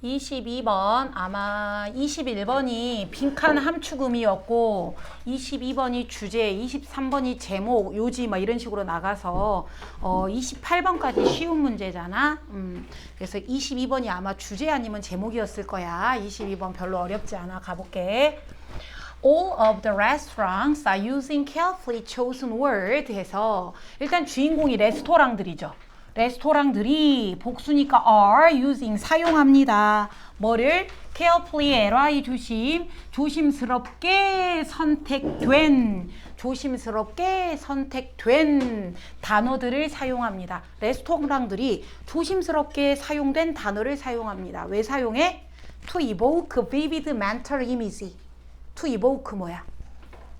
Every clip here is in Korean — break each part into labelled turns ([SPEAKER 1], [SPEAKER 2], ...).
[SPEAKER 1] 22번 아마 21번이 빈칸 함축음이었고 22번이 주제, 23번이 제목, 요지 뭐 이런 식으로 나가서 28번까지 쉬운 문제잖아. 그래서 22번이 아마 주제 아니면 제목이었을 거야. 22번 별로 어렵지 않아. 가볼게. All of the restaurants are using carefully chosen word 해서 일단 주인공이 레스토랑들이죠. 레스토랑들이 복수니까 are using 사용합니다. 뭐를? carefully ly 조심스럽게 선택된 단어들을 사용합니다. 레스토랑들이 조심스럽게 사용된 단어를 사용합니다. 왜 사용해? To evoke vivid mental image. To evoke 뭐야?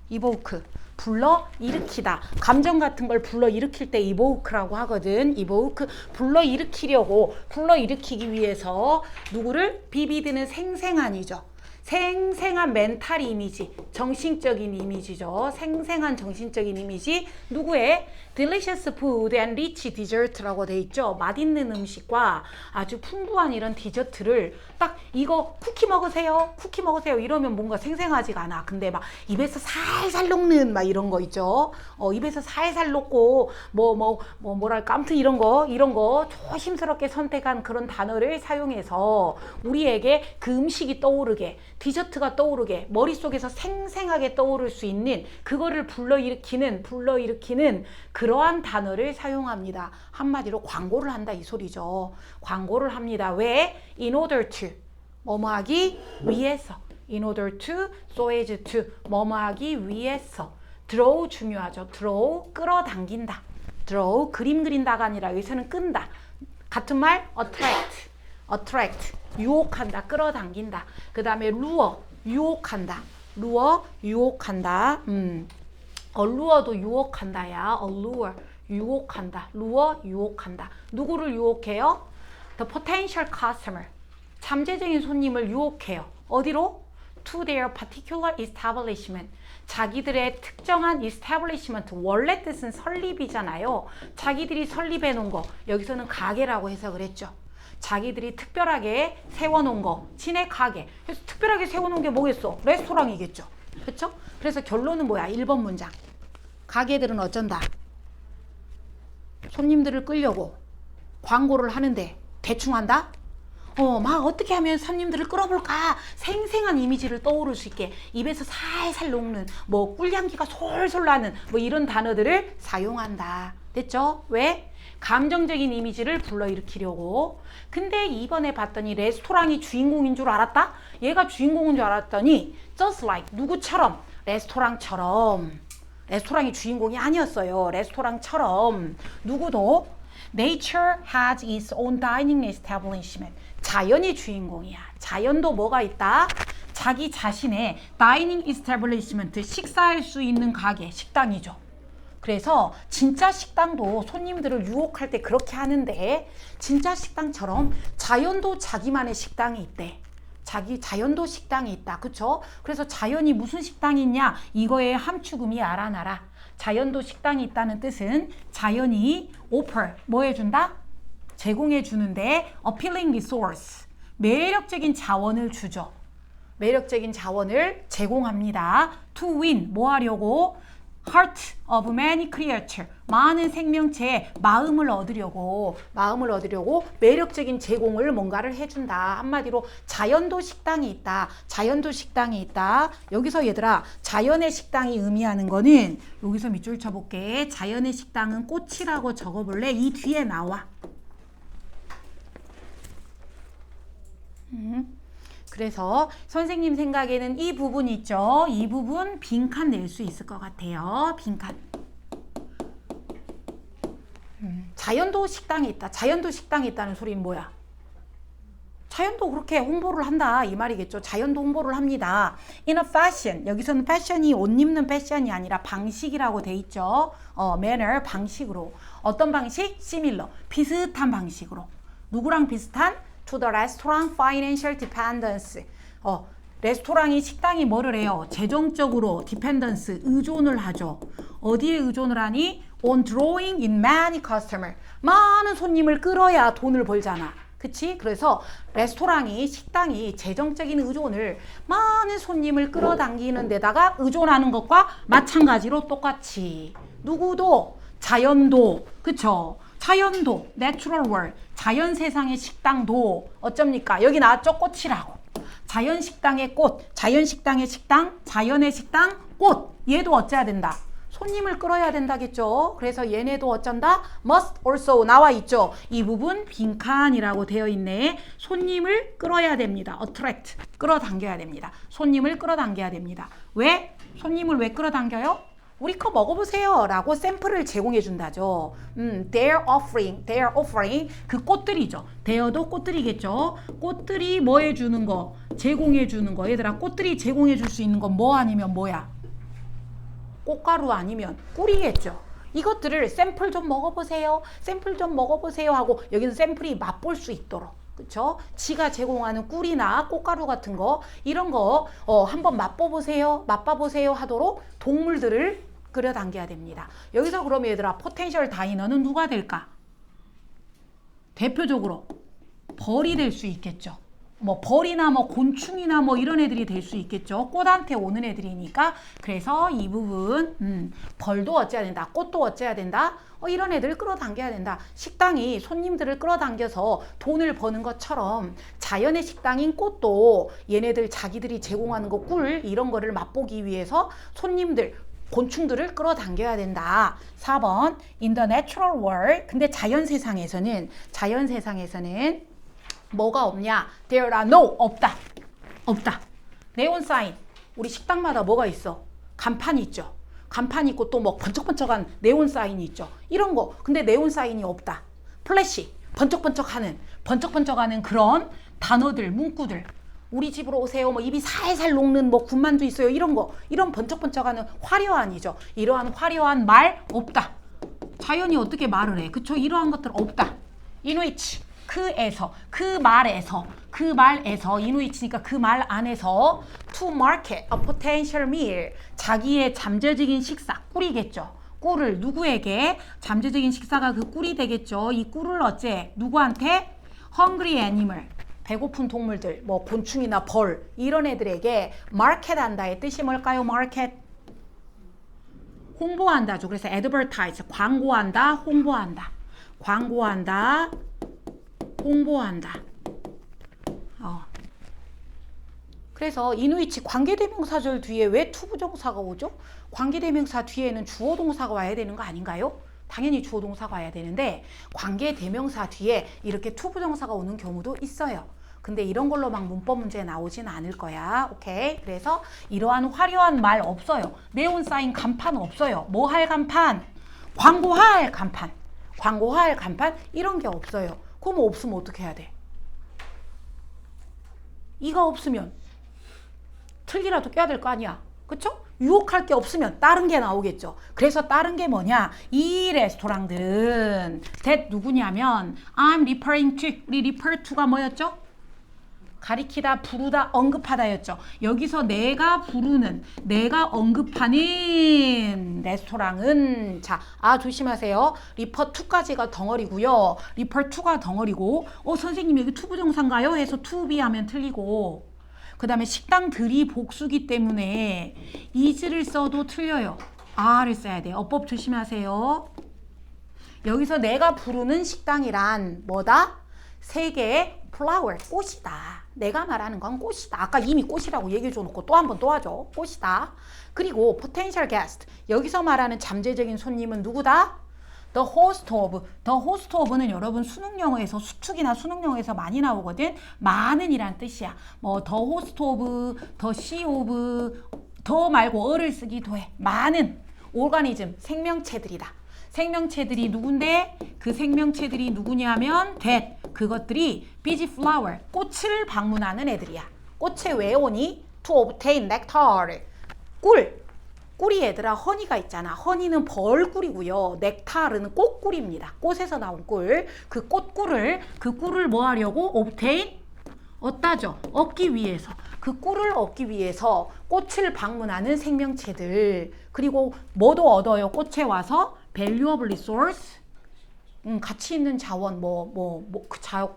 [SPEAKER 1] evoke 불러 일으키다. 감정 같은 걸 불러 일으킬 때 evoke라고 하거든. evoke 불러 일으키기 위해서 누구를? vivid는 생생한이죠. 생생한 멘탈 이미지, 정신적인 이미지죠. 생생한 정신적인 이미지. 누구의? delicious food and rich dessert라고 돼 있죠. 맛있는 음식과 아주 풍부한 이런 디저트를 딱 이거 쿠키 먹으세요 이러면 뭔가 생생하지가 않아. 근데 막 입에서 살살 녹는 막 이런 거 있죠. 입에서 살살 녹고 뭐랄까 아무튼 이런 거 조심스럽게 선택한 그런 단어를 사용해서 우리에게 그 음식이 떠오르게, 디저트가 떠오르게, 머릿속에서 생생하게 떠오를 수 있는 그거를 불러일으키는 그러한 단어를 사용합니다. 한마디로 광고를 한다 이 소리죠. 광고를 합니다. 왜? In order to 뭐뭐하기 위해서. In order to, so as to 뭐뭐하기 위해서. draw 중요하죠. draw 끌어당긴다. draw 그림 그린다가 아니라 여기서는 끈다. 같은 말 attract 유혹한다, 끌어당긴다. 그 다음에 lure 유혹한다. allure도 유혹한다야. allure 유혹한다. lure 유혹한다. 누구를 유혹해요? The potential customer 잠재적인 손님을 유혹해요. 어디로? To their particular establishment 자기들의 특정한 establishment 원래 뜻은 설립이잖아요. 자기들이 설립해 놓은 거 여기서는 가게라고 해석을 했죠. 자기들이 특별하게 세워놓은 거 친해 가게. 그래서 특별하게 세워놓은 게 뭐겠어? 레스토랑이겠죠. 그렇죠? 그래서 결론은 뭐야? 1번 문장. 가게들은 어쩐다? 손님들을 끌려고 광고를 하는데 대충 한다? 막 어떻게 하면 손님들을 끌어볼까? 생생한 이미지를 떠오를 수 있게 입에서 살살 녹는 뭐 꿀향기가 솔솔 나는 뭐 이런 단어들을 사용한다. 됐죠? 왜? 감정적인 이미지를 불러일으키려고. 근데 이번에 봤더니 레스토랑이 주인공인 줄 알았다? 얘가 주인공인 줄 알았더니 just like 누구처럼? 레스토랑처럼. 레스토랑이 주인공이 아니었어요. 레스토랑처럼 누구도 Nature has its own dining establishment. 자연이 주인공이야. 자연도 뭐가 있다? 자기 자신의 dining establishment, 식사할 수 있는 가게, 식당이죠. 그래서 진짜 식당도 손님들을 유혹할 때 그렇게 하는데 진짜 식당처럼 자연도 자기만의 식당이 있대. 자연도 식당이 있다. 그쵸? 그래서 자연이 무슨 식당이 있냐? 이거의 함축음이 알아놔라. 자연도 식당이 있다는 뜻은 자연이 offer, 뭐 해준다? 제공해 주는데 appealing resource, 매력적인 자원을 주죠. 매력적인 자원을 제공합니다. to win, 뭐 하려고? heart of many creatures, 많은 생명체의 마음을 얻으려고 매력적인 제공을 뭔가를 해준다. 한마디로 자연도 식당이 있다. 여기서 얘들아 자연의 식당이 의미하는 거는 여기서 밑줄 쳐볼게. 자연의 식당은 꽃이라고 적어볼래? 이 뒤에 나와. 그래서 선생님 생각에는 이 부분 있죠. 이 부분 빈칸 낼 수 있을 것 같아요. 빈칸. 자연도 식당이 있다. 자연도 식당이 있다는 소리는 뭐야? 자연도 그렇게 홍보를 한다 이 말이겠죠. 자연도 홍보를 합니다. In a fashion, 여기서는 패션이 옷 입는 패션이 아니라 방식이라고 돼 있죠. manner, 방식으로. 어떤 방식? similar, 비슷한 방식으로. 누구랑 비슷한? To the restaurant financial dependence. 레스토랑이 식당이 뭐를 해요? 재정적으로 dependence, 의존을 하죠. 어디에 의존을 하니? On drawing in many customers. 많은 손님을 끌어야 돈을 벌잖아. 그치? 그래서 레스토랑이 식당이 재정적인 의존을 많은 손님을 끌어당기는 데다가 의존하는 것과 마찬가지로 똑같이 누구도 자연도 그쵸? 자연도 natural world 자연 세상의 식당도 어쩝니까? 여기 나왔죠? 꽃이라고. 자연 식당의 꽃, 자연 식당의 식당, 자연의 식당, 꽃. 얘도 어째야 된다? 손님을 끌어야 된다겠죠. 그래서 얘네도 어쩐다? must also 나와 있죠. 이 부분 빈칸이라고 되어 있네. 손님을 끌어야 됩니다. attract 끌어당겨야 됩니다. 손님을 끌어당겨야 됩니다. 왜? 손님을 왜 끌어당겨요? 우리 거 먹어보세요 라고 샘플을 제공해 준다죠. They're offering 그 꽃들이죠. there도 꽃들이겠죠. 꽃들이 뭐 해주는 거? 제공해 주는 거. 얘들아 꽃들이 제공해 줄 수 있는 건 뭐 아니면 뭐야? 꽃가루 아니면 꿀이겠죠. 이것들을 샘플 좀 먹어보세요. 샘플 좀 먹어보세요 하고 여기는 샘플이 맛볼 수 있도록 그쵸? 지가 제공하는 꿀이나 꽃가루 같은 거 이런 거 한번 맛봐보세요. 맛봐보세요 하도록 동물들을 끌어당겨야 됩니다. 여기서 그럼 얘들아 포텐셜 다이너는 누가 될까? 대표적으로 벌이 될 수 있겠죠. 뭐 벌이나 뭐 곤충이나 뭐 이런 애들이 될 수 있겠죠. 꽃한테 오는 애들이니까. 그래서 이 부분 벌도 어째야 된다. 꽃도 어째야 된다. 이런 애들을 끌어당겨야 된다. 식당이 손님들을 끌어당겨서 돈을 버는 것처럼 자연의 식당인 꽃도 얘네들 자기들이 제공하는 거 꿀 이런 거를 맛보기 위해서 손님들 곤충들을 끌어당겨야 된다. 4번 In the natural world 근데 자연 세상에서는 뭐가 없냐? There are no 없다. 네온 사인 우리 식당마다 뭐가 있어? 간판이 있죠. 간판이 있고 또 뭐 번쩍번쩍한 네온 사인이 있죠. 이런 거 근데 네온 사인이 없다. 플래시 번쩍번쩍하는 그런 단어들 문구들 우리 집으로 오세요. 뭐 입이 살살 녹는 뭐 군만두 있어요. 이런 거 이런 번쩍번쩍하는 화려한이죠. 이러한 화려한 말 없다. 자연이 어떻게 말을 해? 그쵸? 이러한 것들 없다. 이노이치 그 말에서 이노이치니까 그 말 안에서 to market a potential meal 자기의 잠재적인 식사 꿀이겠죠. 꿀을 누구에게 잠재적인 식사가 그 꿀이 되겠죠. 이 꿀을 어째 누구한테 hungry animal 배고픈 동물들 뭐 곤충이나 벌 이런 애들에게 market 한다의 뜻이 뭘까요? market 홍보한다죠. 그래서 advertise 광고한다 홍보한다 그래서 이누이치 관계대명사절 뒤에 왜 투부정사가 오죠? 관계대명사 뒤에는 주어동사가 와야 되는 거 아닌가요? 당연히 주어동사가 와야 되는데 관계대명사 뒤에 이렇게 투부정사가 오는 경우도 있어요. 근데 이런 걸로 막 문법 문제 나오진 않을 거야. 오케이? 그래서 이러한 화려한 말 없어요. 네온 사인 간판 없어요. 뭐 할 간판? 광고할 간판 이런 게 없어요. 그럼 없으면 어떻게 해야 돼? 이가 없으면 틀기라도 껴야 될 거 아니야. 그쵸? 유혹할 게 없으면 다른 게 나오겠죠. 그래서 다른 게 뭐냐? 이 레스토랑들은 that 누구냐면 I'm referring to 우리 refer to가 뭐였죠? 가리키다, 부르다, 언급하다였죠. 여기서 내가 부르는, 내가 언급하는 레스토랑은 자, 조심하세요. 리퍼 2까지가 덩어리고요. 리퍼 2가 덩어리고 선생님 여기 투부정사인가요? 해서 to be 하면 틀리고 그 다음에 식당들이 복수기 때문에 is를 써도 틀려요. are를 써야 돼요. 어법 조심하세요. 여기서 내가 부르는 식당이란 뭐다? 세 개의 flower, 꽃이다. 내가 말하는 건 꽃이다. 아까 이미 꽃이라고 얘기해 줘놓고 또 한 번 또 하죠. 꽃이다. 그리고 potential guest. 여기서 말하는 잠재적인 손님은 누구다? The host of. The host of는 여러분 수능 영어에서 수특이나 수능 영어에서 많이 나오거든. 많은이란 뜻이야. 뭐 the host of, the sea of, 더 말고 어를 쓰기도 해. 많은 오르가니즘, 생명체들이다. 생명체들이 누군데 그 생명체들이 누구냐면 that 그것들이 busy flower 꽃을 방문하는 애들이야. 꽃에 왜 오니? to obtain nectar 꿀이 얘들아 허니가 있잖아. 허니는 벌꿀이고요. 넥타르는 꽃꿀입니다. 꽃에서 나온 꿀. 그 꿀을 뭐 하려고? obtain 얻다죠. 얻기 위해서. 그 꿀을 얻기 위해서 꽃을 방문하는 생명체들. 그리고 뭐도 얻어요. 꽃에 와서 valuable resource 가치 있는 자원,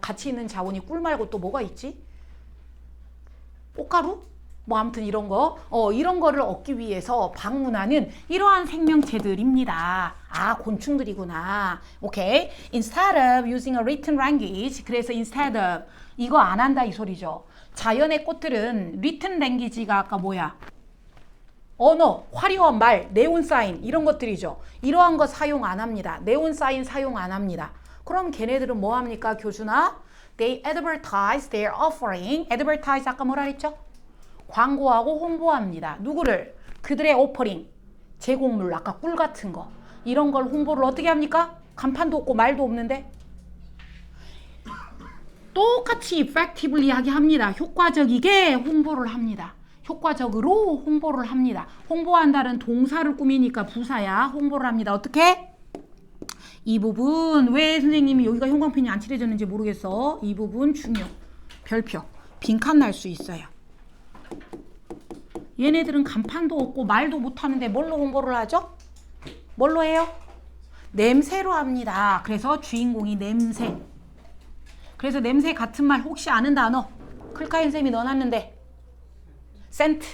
[SPEAKER 1] 가치 있는 자원이 꿀 말고 또 뭐가 있지? 꽃가루? 뭐 아무튼 이런 거, 이런 거를 얻기 위해서 방문하는 이러한 생명체들입니다. 아, 곤충들이구나. 오케이. Instead of using a written language, 그래서 instead of 이거 안 한다 이 소리죠. 자연의 꽃들은 written language가 아까 뭐야? 언어, 화려한 말, 네온 사인 이런 것들이죠. 이러한 거 사용 안 합니다. 네온 사인 사용 안 합니다. 그럼 걔네들은 뭐 합니까, 교준아? They advertise their offering. advertise 아까 뭐라 그랬죠? 광고하고 홍보합니다. 누구를? 그들의 오퍼링, 제공물, 아까 꿀 같은 거. 이런 걸 홍보를 어떻게 합니까? 간판도 없고 말도 없는데? 똑같이 effectively 하게 합니다. 효과적이게 홍보를 합니다. 효과적으로 홍보를 합니다. 홍보한다는 동사를 꾸미니까 부사야. 홍보를 합니다. 어떻게? 이 부분 왜 선생님이 여기가 형광펜이 안 칠해졌는지 모르겠어. 이 부분 중요. 별표. 빈칸 날 수 있어요. 얘네들은 간판도 없고 말도 못하는데 뭘로 홍보를 하죠? 뭘로 해요? 냄새로 합니다. 그래서 주인공이 냄새. 그래서 냄새 같은 말 혹시 아는 단어? 클카인 쌤이 넣어놨는데 센트,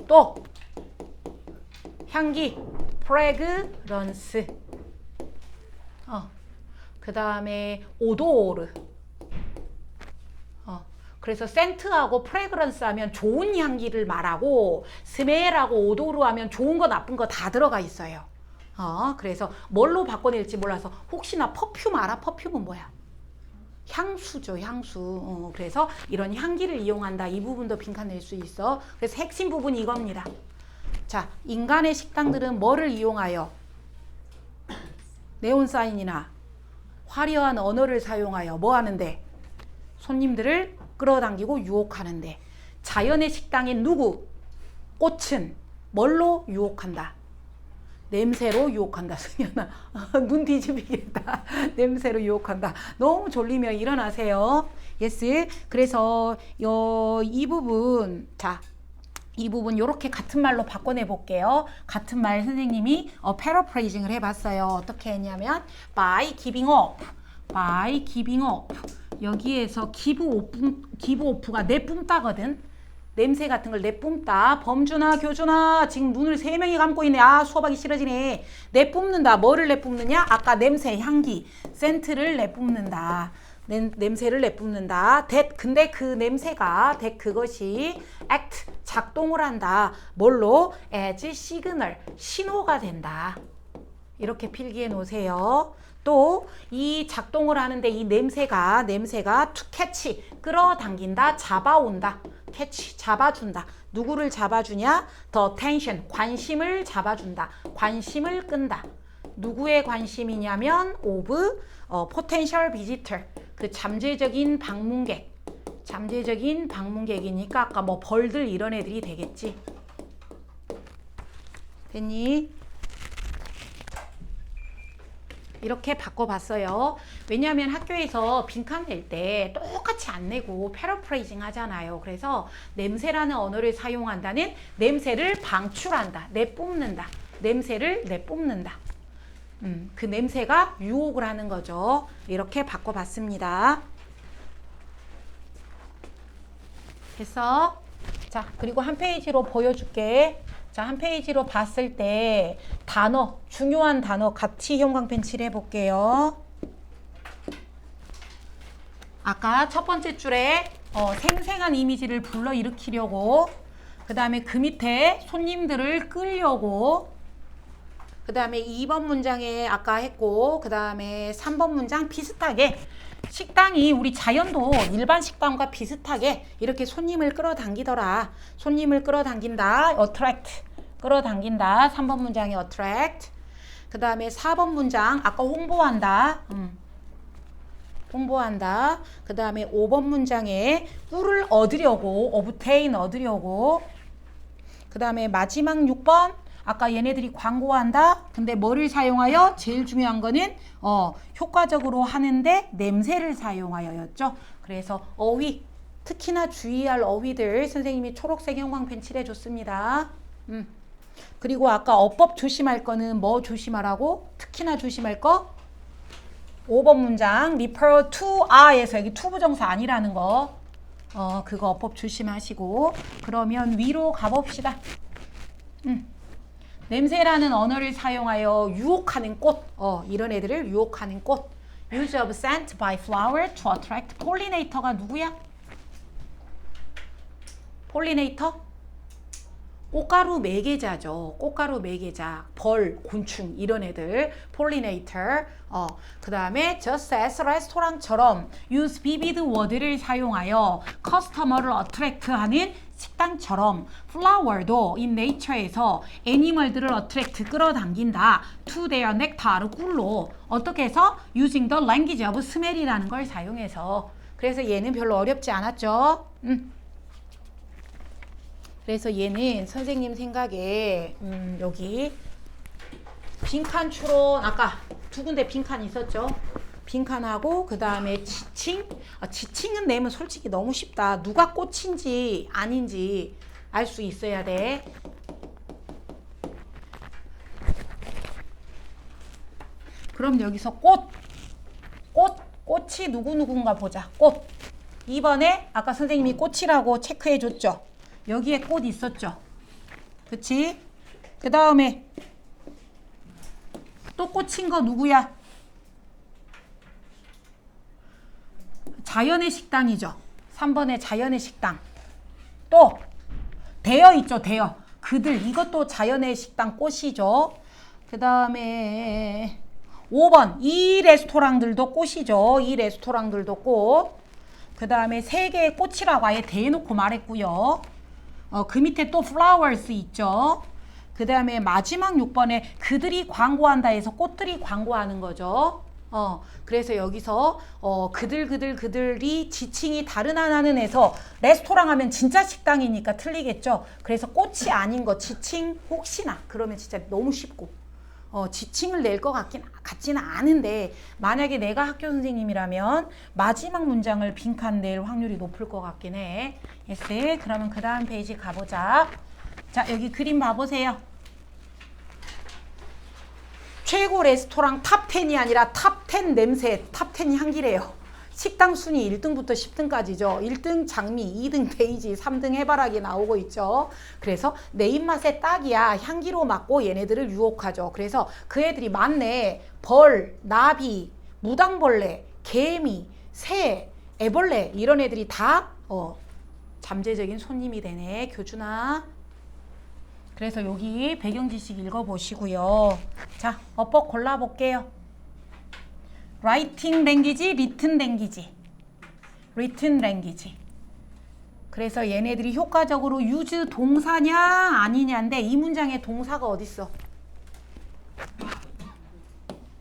[SPEAKER 1] 또 향기, 프레그런스, 그 다음에 오도르. 그래서 센트하고 프레그런스 하면 좋은 향기를 말하고 스멜하고 오도르 하면 좋은 거 나쁜 거 다 들어가 있어요. 그래서 뭘로 바꿔낼지 몰라서 혹시나 퍼퓸 알아? 퍼퓸은 뭐야? 향수죠, 향수. 그래서 이런 향기를 이용한다. 이 부분도 빈칸 낼 수 있어. 그래서 핵심 부분이 이겁니다. 자, 인간의 식당들은 뭐를 이용하여? 네온사인이나 화려한 언어를 사용하여 뭐 하는데? 손님들을 끌어당기고 유혹하는데, 자연의 식당인 누구? 꽃은 뭘로 유혹한다? 냄새로 유혹한다. 승현아, 눈 뒤집히겠다. 냄새로 유혹한다. 너무 졸리면 일어나세요. 예스. 그래서 이 부분, 자, 이 부분 요렇게 같은 말로 바꿔내 볼게요. 같은 말 선생님이 패러프레이징을 해봤어요. 어떻게 했냐면 by giving up, by giving up. 여기에서 give off가 내뿜다거든. 냄새 같은 걸 내뿜다. 범준아, 교준아, 지금 눈을 3명이 감고 있네. 아, 수업하기 싫어지네. 내뿜는다. 뭐를 내뿜느냐? 아까 냄새, 향기, 센트를 내뿜는다. 냄새를 내뿜는다. 근데 그 냄새가 그것이 act, 작동을 한다. 뭘로? as signal, 신호가 된다. 이렇게 필기해 놓으세요. 또 이 작동을 하는데 이 냄새가 to catch, 끌어당긴다, 잡아온다. catch, 잡아준다. 누구를 잡아주냐? the attention, 관심을 잡아준다. 관심을 끈다. 누구의 관심이냐면 of potential visitor, 그 잠재적인 방문객이니까 아까 뭐 벌들 이런 애들이 되겠지. 됐니? 이렇게 바꿔봤어요. 왜냐하면 학교에서 빈칸 낼 때 똑같이 안 내고 패러프레이징 하잖아요. 그래서 냄새라는 언어를 사용한다는 냄새를 방출한다, 내뿜는다. 냄새를 내뿜는다. 그 냄새가 유혹을 하는 거죠. 이렇게 바꿔봤습니다. 됐어? 자, 그리고 한 페이지로 보여줄게. 자, 한 페이지로 봤을 때 단어, 중요한 단어 같이 형광펜 칠해볼게요. 아까 첫 번째 줄에 생생한 이미지를 불러일으키려고, 그 다음에 그 밑에 손님들을 끌려고, 그 다음에 2번 문장에 아까 했고, 그 다음에 3번 문장 비슷하게 식당이 우리 자연도 일반 식당과 비슷하게 이렇게 손님을 끌어당기더라. 손님을 끌어당긴다. attract. 끌어당긴다. 3번 문장에 attract. 그 다음에 4번 문장 아까 홍보한다. 홍보한다. 그 다음에 5번 문장에 꿀을 얻으려고, obtain 얻으려고. 그 다음에 마지막 6번 아까 얘네들이 광고한다. 근데 뭐를 사용하여? 제일 중요한 거는 효과적으로 하는데 냄새를 사용하여였죠. 그래서 어휘, 특히나 주의할 어휘들 선생님이 초록색 형광펜 칠해줬습니다. 그리고 아까 어법 조심할 거는 뭐 조심하라고? 특히나 조심할 거? 5번 문장 refer to a에서 여기 to 부정사 아니라는 거 그거 어법 조심하시고 그러면 위로 가봅시다. 냄새라는 언어를 사용하여 유혹하는 꽃 이런 애들을 유혹하는 꽃 use of scent by flower to attract pollinator가 누구야? pollinator? 꽃가루 매개자죠. 꽃가루 매개자, 벌, 곤충 이런 애들 pollinator. 그 다음에 just as restaurant처럼 use vivid word를 사용하여 customer를 attract 하는 식당처럼 flower도 in nature에서 애니멀들을 attract 끌어당긴다. to their nectar 꿀로 어떻게 해서 using the language of smell이라는 걸 사용해서 그래서 얘는 별로 어렵지 않았죠. 그래서 얘는 선생님 생각에 여기 빈칸 추론 아까 두 군데 빈칸 있었죠. 빈칸하고 그 다음에 지칭 지칭은 내면 솔직히 너무 쉽다. 누가 꽃인지 아닌지 알 수 있어야 돼. 그럼 여기서 꽃이 누구누군가 보자. 꽃 2번에 아까 선생님이 꽃이라고 체크해 줬죠. 여기에 꽃 있었죠. 그치? 그 다음에 또 꽂힌 거 누구야? 자연의 식당이죠. 3번에 자연의 식당. 또 대여 있죠. 대여. 그들 이것도 자연의 식당 꽃이죠. 그 다음에 5번 이 레스토랑들도 꽃이죠. 이 레스토랑들도 꽃. 그 다음에 3개의 꽃이라고 아예 대놓고 말했고요. 그 밑에 또 flowers 있죠. 그 다음에 마지막 6번에 그들이 광고한다 해서 꽃들이 광고하는 거죠. 그래서 여기서 그들이 지칭이 다른 하나는 해서 레스토랑 하면 진짜 식당이니까 틀리겠죠. 그래서 꽃이 아닌 거 지칭 혹시나 그러면 진짜 너무 쉽고 지칭을 낼 것 같지는 않은데 만약에 내가 학교 선생님이라면 마지막 문장을 빈칸 낼 확률이 높을 것 같긴 해. 예스. 그러면 그 다음 페이지 가보자. 자 여기 그림 봐보세요. 최고 레스토랑 탑10이 아니라 탑10 냄새, 탑10 향기래요. 식당 순위 1등부터 10등까지죠. 1등 장미, 2등 데이지, 3등 해바라기 나오고 있죠. 그래서 내 입맛에 딱이야. 향기로 맡고 얘네들을 유혹하죠. 그래서 그 애들이 많네. 벌, 나비, 무당벌레, 개미, 새, 애벌레 이런 애들이 다 잠재적인 손님이 되네. 교준아. 그래서 여기 배경 지식 읽어보시고요. 자, 어법 골라볼게요. Writing language, written language. written language. 그래서 얘네들이 효과적으로 use 동사냐 아니냐인데 이 문장에 동사가 어딨어?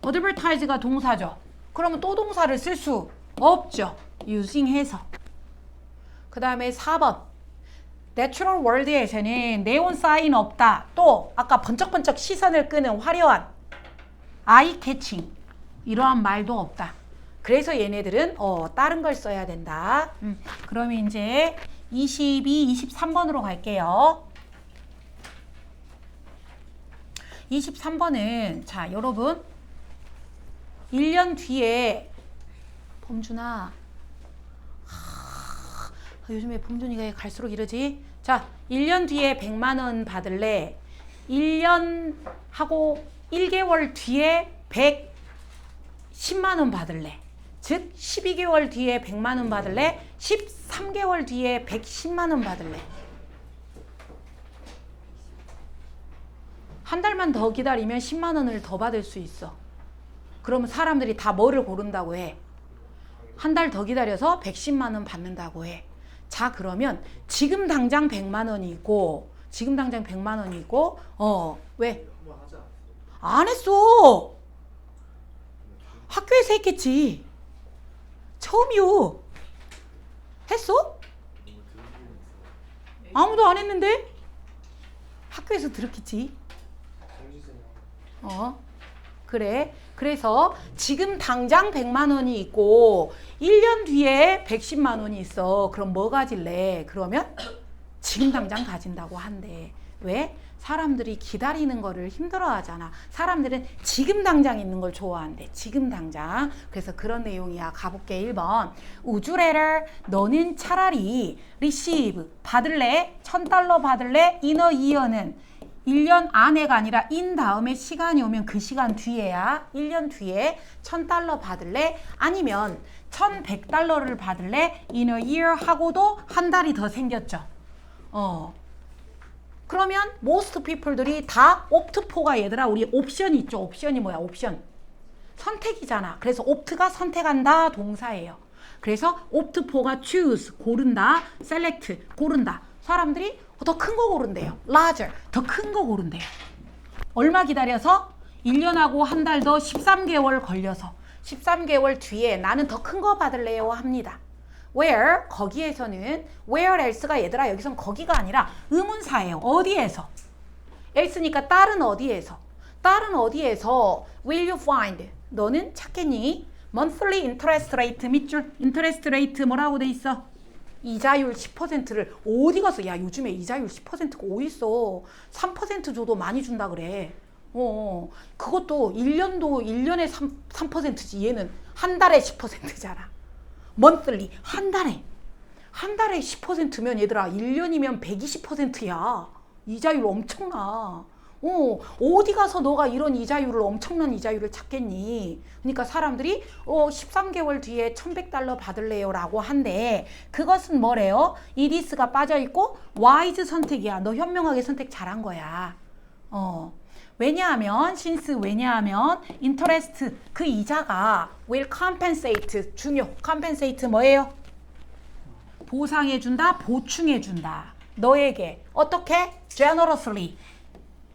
[SPEAKER 1] advertise가 동사죠. 그러면 또 동사를 쓸 수 없죠. using 해서. 그 다음에 4번. 내추럴 월드에서는 네온 사인 없다. 또 아까 번쩍번쩍 시선을 끄는 화려한 아이 캐칭 이러한 말도 없다. 그래서 얘네들은 다른 걸 써야 된다. 그러면 이제 22, 23번으로 갈게요. 23번은 자 여러분 1년 뒤에 범준아 요즘에 범준이가 갈수록 이러지. 자 1년 뒤에 100만원 받을래. 1년 하고 1개월 뒤에 110만원 받을래. 즉 12개월 뒤에 100만원 받을래. 13개월 뒤에 110만원 받을래. 한 달만 더 기다리면 10만원을 더 받을 수 있어. 그러면 사람들이 다 뭐를 고른다고 해? 한 달 더 기다려서 110만원 받는다고 해. 자 그러면 지금 당장 100만원이 있고 지금 당장 100만원이 있고 왜? 안 했어. 학교에서 했겠지. 처음이요. 했어? 아무도 안 했는데? 학교에서 들었겠지. 그래. 그래서 지금 당장 100만원이 있고 1년 뒤에 110만원이 있어. 그럼 뭐 가질래? 그러면 지금 당장 가진다고 한대. 왜? 사람들이 기다리는 거를 힘들어 하잖아. 사람들은 지금 당장 있는 걸 좋아한대. 지금 당장. 그래서 그런 내용이야. 가볼게. 1번. Would you rather 너는 차라리 receive 받을래? $1,000 받을래? in a year는 1년 안에가 아니라 in 다음에 시간이 오면 그 시간 뒤에야. 1년 뒤에 $1,000 받을래? 아니면 $1,100를 받을래? in a year 하고도 한 달이 더 생겼죠. 그러면 most people들이 다 opt for가 얘들아 우리 옵션이 있죠. 옵션이 뭐야? 옵션. 선택이잖아. 그래서 opt가 선택한다 동사예요. 그래서 opt for가 choose 고른다, select 고른다. 사람들이 더 큰 거 고른대요. larger 더 큰 거 고른대요. 얼마 기다려서? 1년하고 한 달 더 13개월 걸려서 13개월 뒤에 나는 더 큰 거 받을래요 합니다. where 거기에서는 where else가 얘들아 여기선 거기가 아니라 의문사예요. 어디에서? else니까 딸은 어디에서? 딸은 어디에서 will you find 너는 찾겠니? monthly interest rate 밑줄 interest rate 뭐라고 돼 있어? 이자율 10%를 어디 가서 야 요즘에 이자율 10%가 어디 있어? 3% 줘도 많이 준다 그래. 그것도 1년에 3%지 얘는 한 달에 10%잖아. monthly 한 달에 10%면 얘들아 1년이면 120%야. 이자율 엄청나. 어디 가서 너가 이런 이자율을 엄청난 이자율을 찾겠니? 그러니까 사람들이 13개월 뒤에 $1,100 받을래요 라고 한데 그것은 뭐래요? it is가 빠져있고 wise 선택이야. 너 현명하게 선택 잘한 거야. 왜냐하면 since 왜냐하면 interest 그 이자가 will compensate 중요 compensate 뭐예요? 보상해준다 보충해준다 너에게 어떻게? generously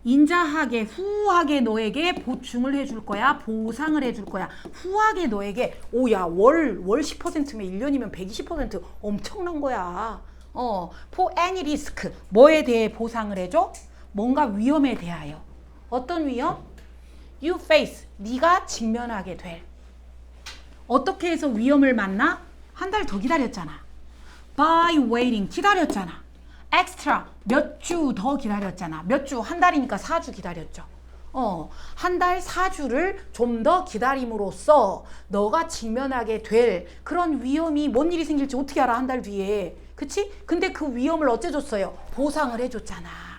[SPEAKER 1] 인자하게 후하게 너에게 보충을 해줄 거야 보상을 해줄 거야 후하게 너에게 오야 월 10%면 1년이면 120% 엄청난 거야 for any risk 뭐에 대해 보상을 해줘? 뭔가 위험에 대하여 어떤 위험? You face 네가 직면하게 될 어떻게 해서 위험을 만나? 한 달 더 기다렸잖아. By waiting 기다렸잖아. Extra 몇 주 더 기다렸잖아. 몇 주? 한 달이니까 4주 기다렸죠. 한 달 4주를 좀 더 기다림으로써 너가 직면하게 될 그런 위험이 뭔 일이 생길지 어떻게 알아 한 달 뒤에. 그치? 근데 그 위험을 어째줬어요? 보상을 해줬잖아.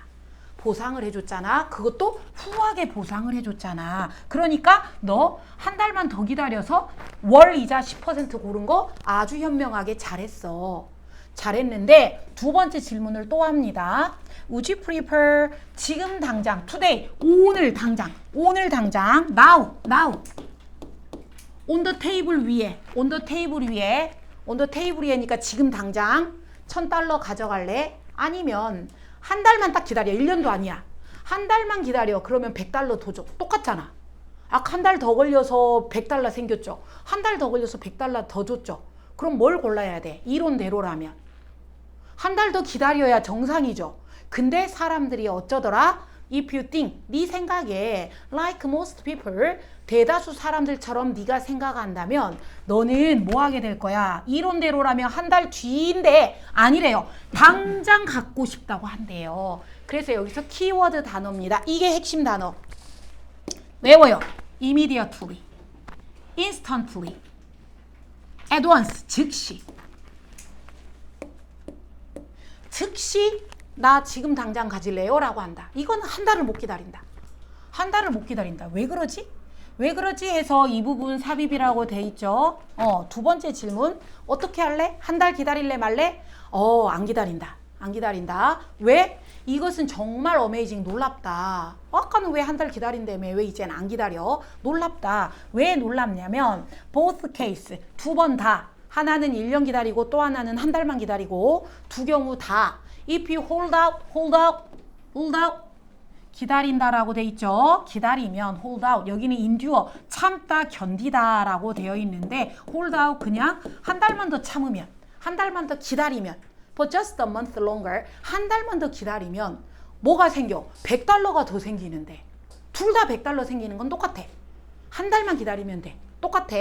[SPEAKER 1] 보상을 해줬잖아. 그것도 후하게 보상을 해줬잖아. 그러니까 너 한 달만 더 기다려서 월 이자 10% 고른 거 아주 현명하게 잘했어. 잘했는데 두 번째 질문을 또 합니다. Would you prefer 지금 당장 today 오늘 당장 now on the table 위에 on the table 위에니까 지금 당장 $1,000 가져갈래? 아니면 한 달만 딱 기다려. 1년도 아니야. 한 달만 기다려. 그러면 $100 더 줘. 똑같잖아. 한 달 더 걸려서 $100 생겼죠. 한 달 더 걸려서 $100 더 줬죠. 그럼 뭘 골라야 돼? 이론대로라면. 한 달 더 기다려야 정상이죠. 근데 사람들이 어쩌더라? If you think, 네 생각에 like most people, 대다수 사람들처럼 네가 생각한다면 너는 뭐 하게 될 거야? 이론대로라면 한 달 뒤인데 아니래요. 당장 갖고 싶다고 한대요. 그래서 여기서 키워드 단어입니다. 이게 핵심 단어. 외워요. immediately, instantly, at once, 즉시. 즉시 나 지금 당장 가질래요? 라고 한다. 이건 한 달을 못 기다린다. 한 달을 못 기다린다. 왜 그러지? 왜 그러지 해서 이 부분 삽입이라고 돼 있죠. 두 번째 질문. 어떻게 할래? 한 달 기다릴래 말래? 안 기다린다. 안 기다린다. 왜? 이것은 정말 어메이징 놀랍다. 아까는 왜 한 달 기다린다며 왜 이젠 안 기다려? 놀랍다. 왜 놀랍냐면 both case 두 번 다. 하나는 1년 기다리고 또 하나는 한 달만 기다리고 두 경우 다 if you hold out 기다린다라고 돼 있죠. 기다리면 hold out 여기는 endure 참다 견디다 라고 되어 있는데 hold out 그냥 한 달만 더 참으면 한 달만 더 기다리면 for just a month longer 한 달만 더 기다리면 뭐가 생겨? $100가 더 생기는데 둘 다 $100 생기는 건 똑같아. 한 달만 기다리면 돼. 똑같아.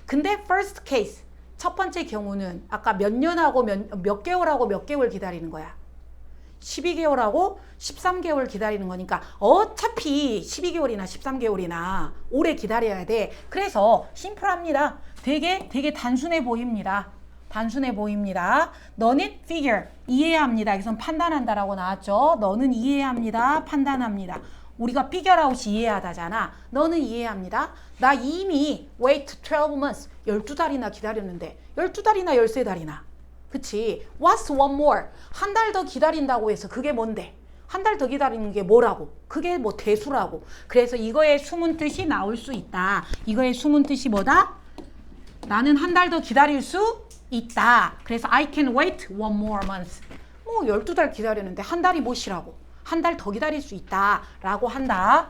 [SPEAKER 1] 근데 first case 첫 번째 경우는 아까 몇 년하고 몇 개월하고 몇 개월 기다리는 거야. 12개월하고 13개월 기다리는 거니까 어차피 12개월이나 13개월이나 오래 기다려야 돼. 그래서 심플합니다. 되게 단순해 보입니다. 단순해 보입니다. 너는 figure, 이해합니다. 여기서 판단한다라고 나왔죠. 너는 이해합니다. 판단합니다. 우리가 figure out이 이해하다잖아. 너는 이해합니다. 나 이미 wait 12 months, 12달이나 기다렸는데 12달이나 13달이나. 그치? What's one more? 한 달 더 기다린다고 해서 그게 뭔데? 한 달 더 기다리는 게 뭐라고? 그게 뭐 대수라고. 그래서 이거의 숨은 뜻이 나올 수 있다. 이거의 숨은 뜻이 뭐다? 나는 한 달 더 기다릴 수 있다. 그래서 I can wait one more month. 뭐 12달 기다렸는데 한 달이 뭐시라고? 한 달 더 기다릴 수 있다 라고 한다.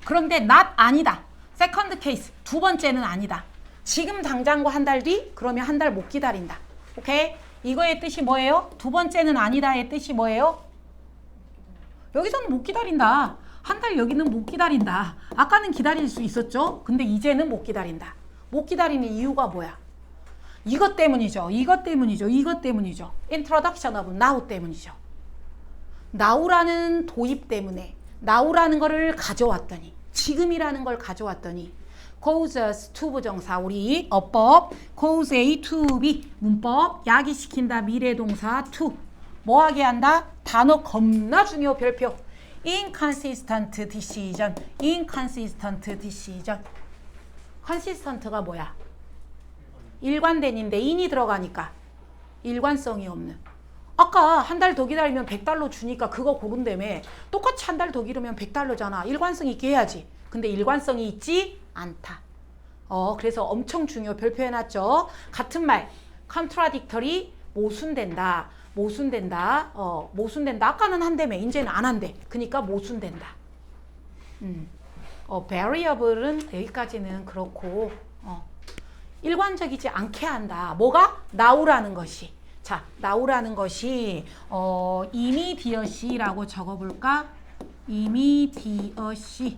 [SPEAKER 1] 그런데 not 아니다. second case, 두 번째는 아니다. 지금 당장과 한 달 뒤? 그러면 한 달 못 기다린다. 오케이? 이거의 뜻이 뭐예요? 두 번째는 아니다의 뜻이 뭐예요? 여기서는 못 기다린다. 한 달 여기는 못 기다린다. 아까는 기다릴 수 있었죠? 근데 이제는 못 기다린다. 못 기다리는 이유가 뭐야? 이것 때문이죠. 이것 때문이죠. 이것 때문이죠. Introduction of now 때문이죠. now라는 도입 때문에 now라는 거를 가져왔더니 지금이라는 걸 가져왔더니 causes to 부정사 우리 어법 cause A to B 문법 야기시킨다 미래동사 to 뭐하게 한다? 단어 겁나 중요 별표 inconsistent decision inconsistent decision consistent가 뭐야? 일관된인데 in이 들어가니까 일관성이 없는 아까 한 달 더 기다리면 100달러 주니까 그거 고른다며 똑같이 한 달 더 기르면 100달러잖아 일관성 있게 해야지 근데 일관성이 있지 않다. 그래서 엄청 중요 별표해놨죠. 같은 말, contradictory, 모순된다. 모순된다. 모순된다. 아까는 한다며, 이제는 안 한대. 그러니까 모순된다. variable은 여기까지는 그렇고, 일관적이지 않게 한다. 뭐가? now라는 것이. 자, now라는 것이, immediacy라고 적어볼까? immediacy.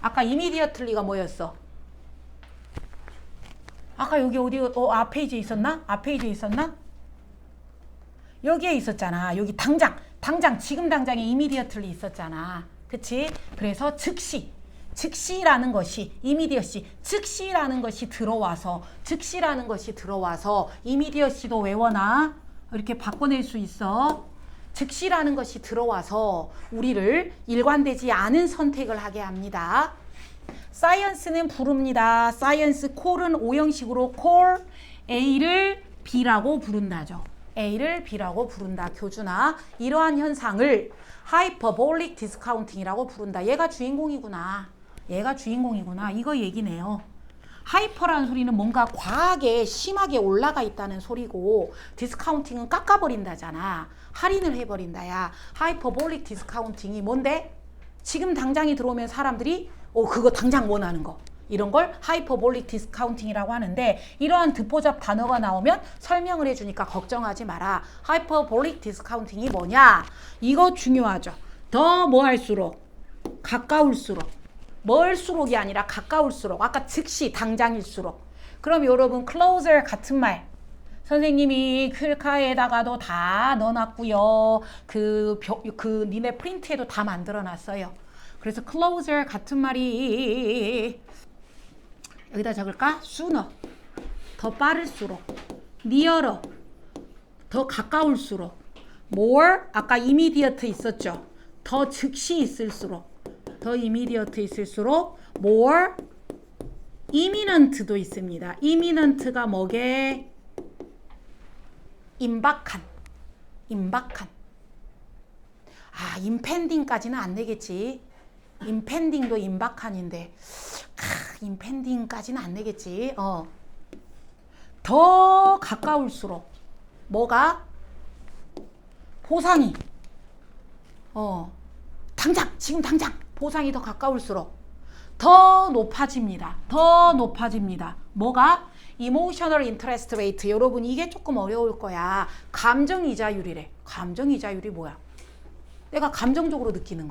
[SPEAKER 1] 아까 immediately가 뭐였어? 아까 여기 어디 앞페이지에 있었나? 앞페이지에 있었나? 여기에 있었잖아. 여기 당장 지금 당장에 immediately 있었잖아. 그치? 그래서 즉시라는 것이 immediacy, 즉시라는 것이 들어와서 immediacy도 외워놔. 이렇게 바꿔낼 수 있어. 즉시라는 것이 들어와서 우리를 일관되지 않은 선택을 하게 합니다. science는 부릅니다. science call은 오형식으로 call A를 B라고 부른다죠. A를 B라고 부른다. 교준아, 이러한 현상을 hyperbolic discounting이라고 부른다. 얘가 주인공이구나. 이거 얘기네요. 하이퍼라는 소리는 뭔가 과하게 심하게 올라가 있다는 소리고 디스카운팅은 깎아버린다잖아. 할인을 해버린다야. 하이퍼볼릭 디스카운팅이 뭔데? 지금 당장이 들어오면 사람들이 그거 당장 원하는 거. 이런 걸 하이퍼볼릭 디스카운팅이라고 하는데 이러한 듣보잡 단어가 나오면 설명을 해주니까 걱정하지 마라. 하이퍼볼릭 디스카운팅이 뭐냐? 이거 중요하죠. 더 뭐 할수록 가까울수록 멀수록이 아니라 가까울수록 아까 즉시 당장일수록 그럼 여러분 closer 같은 말 선생님이 클카에다가도 다 넣어놨고요 그 니네 프린트에도 다 만들어놨어요 그래서 closer 같은 말이 여기다 적을까? sooner 더 빠를수록 nearer 더 가까울수록 more 아까 immediate 있었죠 더 즉시 있을수록 더 immediate 있을수록 more imminent도 있습니다. imminent가 뭐게? 임박한. impending까지는 안 되겠지. impending도 임박한인데 impending까지는 안 되겠지. 더 가까울수록 뭐가? 보상이. 지금 당장 보상이 더 가까울수록 더 높아집니다. 뭐가? Emotional interest rate. 여러분 이게 조금 어려울 거야. 감정이자율이래. 감정이자율이 뭐야? 내가 감정적으로 느끼는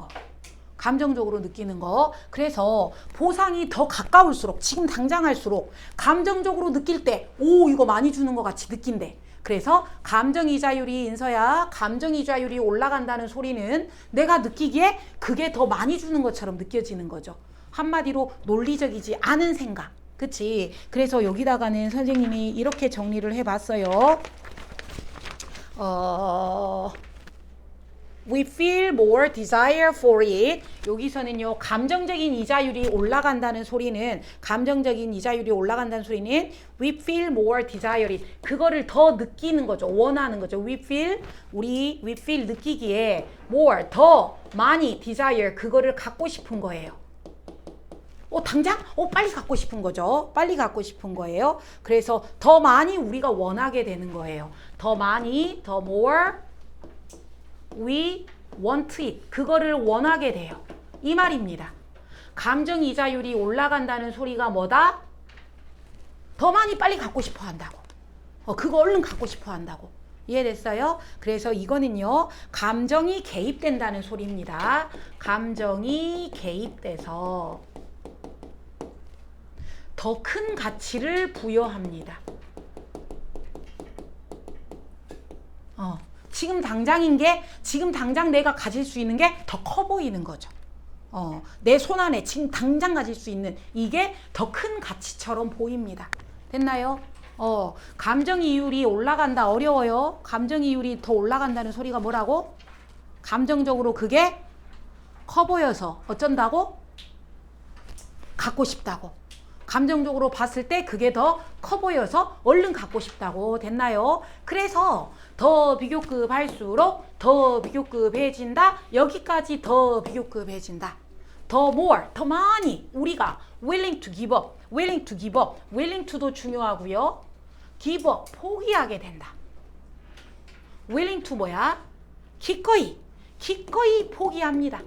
[SPEAKER 1] 거. 그래서 보상이 더 가까울수록 지금 당장 할수록 감정적으로 느낄 때 이거 많이 주는 것 같이 느낀대. 그래서 감정이자율이 인서야 감정이자율이 올라간다는 소리는 내가 느끼기에 그게 더 많이 주는 것처럼 느껴지는 거죠. 한마디로 논리적이지 않은 생각. 그치? 그래서 여기다가는 선생님이 이렇게 정리를 해봤어요. We feel more desire for it. 여기서는요, 감정적인 이자율이 올라간다는 소리는 we feel more desire it. 그거를 더 느끼는 거죠. 원하는 거죠. we feel 느끼기에 more, 더 많이 desire, 그거를 갖고 싶은 거예요. 당장? 빨리 갖고 싶은 거죠. 빨리 갖고 싶은 거예요. 그래서 더 많이 우리가 원하게 되는 거예요. 더 많이, 더 more, we want it. 그거를 원하게 돼요. 이 말입니다. 감정 이자율이 올라간다는 소리가 뭐다? 더 많이 빨리 갖고 싶어 한다고. 그거 얼른 갖고 싶어 한다고. 이해됐어요? 그래서 이거는요, 감정이 개입된다는 소리입니다. 감정이 개입돼서 더 큰 가치를 부여합니다. 지금 당장 내가 가질 수 있는 게 더 커 보이는 거죠. 내 손 안에 지금 당장 가질 수 있는 이게 더 큰 가치처럼 보입니다. 됐나요? 감정 이율이 올라간다. 어려워요. 감정 이율이 더 올라간다는 소리가 뭐라고? 감정적으로 그게 커 보여서 어쩐다고? 갖고 싶다고. 감정적으로 봤을 때 그게 더 커 보여서 얼른 갖고 싶다고. 됐나요? 그래서 더 비교급 할수록 더 비교급해진다. 여기까지 더 비교급해진다. 더 more, 더 많이 우리가 willing to give up, willing to도 중요하고요. give up, 포기하게 된다. willing to 뭐야? 기꺼이 포기합니다.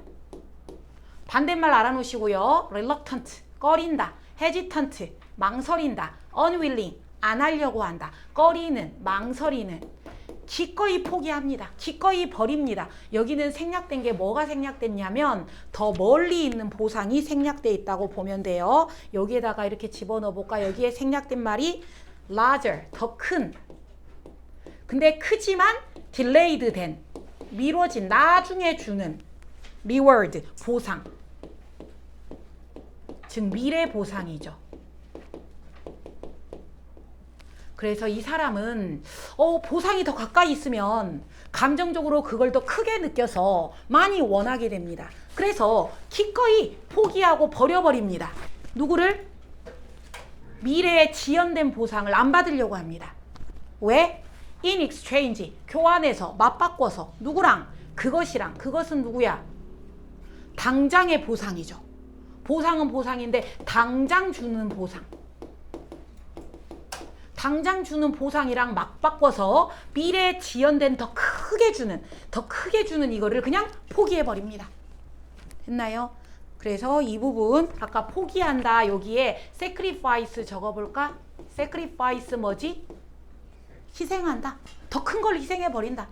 [SPEAKER 1] 반대말 알아놓으시고요. reluctant, 꺼린다. hesitant, 망설인다. unwilling, 안 하려고 한다. 꺼리는, 망설이는. 기꺼이 포기합니다. 기꺼이 버립니다. 여기는 생략된 게 뭐가 생략됐냐면 더 멀리 있는 보상이 생략돼 있다고 보면 돼요. 여기에다가 이렇게 집어넣어 볼까? 여기에 생략된 말이 larger, 더 큰. 근데 크지만 delayed 된, 미뤄진, 나중에 주는 reward, 보상. 즉 미래 보상이죠. 그래서 이 사람은 보상이 더 가까이 있으면 감정적으로 그걸 더 크게 느껴서 많이 원하게 됩니다. 그래서 기꺼이 포기하고 버려버립니다. 누구를? 미래에 지연된 보상을 안 받으려고 합니다. 왜? In exchange, 교환해서, 맞바꿔서. 누구랑? 그것이랑. 그것은 누구야? 당장의 보상이죠. 보상은 보상인데 당장 주는 보상. 당장 주는 보상이랑 맞바꿔서 미래에 지연된 더 크게 주는 이거를 그냥 포기해버립니다. 됐나요? 그래서 이 부분 아까 포기한다 여기에 sacrifice 적어볼까? sacrifice 뭐지? 희생한다. 더 큰 걸 희생해버린다.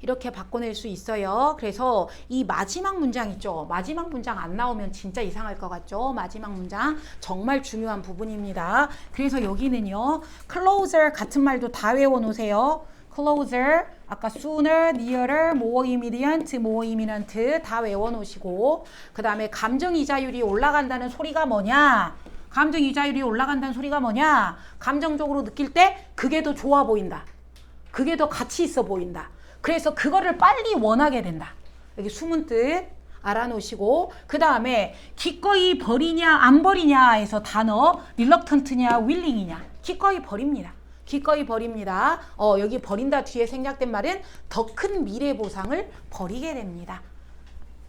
[SPEAKER 1] 이렇게 바꿔낼 수 있어요. 그래서 이 마지막 문장 있죠. 마지막 문장 안 나오면 진짜 이상할 것 같죠. 마지막 문장 정말 중요한 부분입니다. 그래서 여기는요. closer 같은 말도 다 외워놓으세요. closer, 아까 sooner, nearer, more imminent 다 외워놓으시고 그 다음에 감정이자율이 올라간다는 소리가 뭐냐? 감정이자율이 올라간다는 소리가 뭐냐? 감정적으로 느낄 때 그게 더 좋아 보인다. 그게 더 가치 있어 보인다. 그래서 그거를 빨리 원하게 된다. 여기 숨은 뜻 알아놓으시고 그 다음에 기꺼이 버리냐 안 버리냐에서 단어 reluctant냐 willing이냐. 기꺼이 버립니다. 기꺼이 버립니다. 여기 버린다 뒤에 생략된 말은 더 큰 미래 보상을 버리게 됩니다.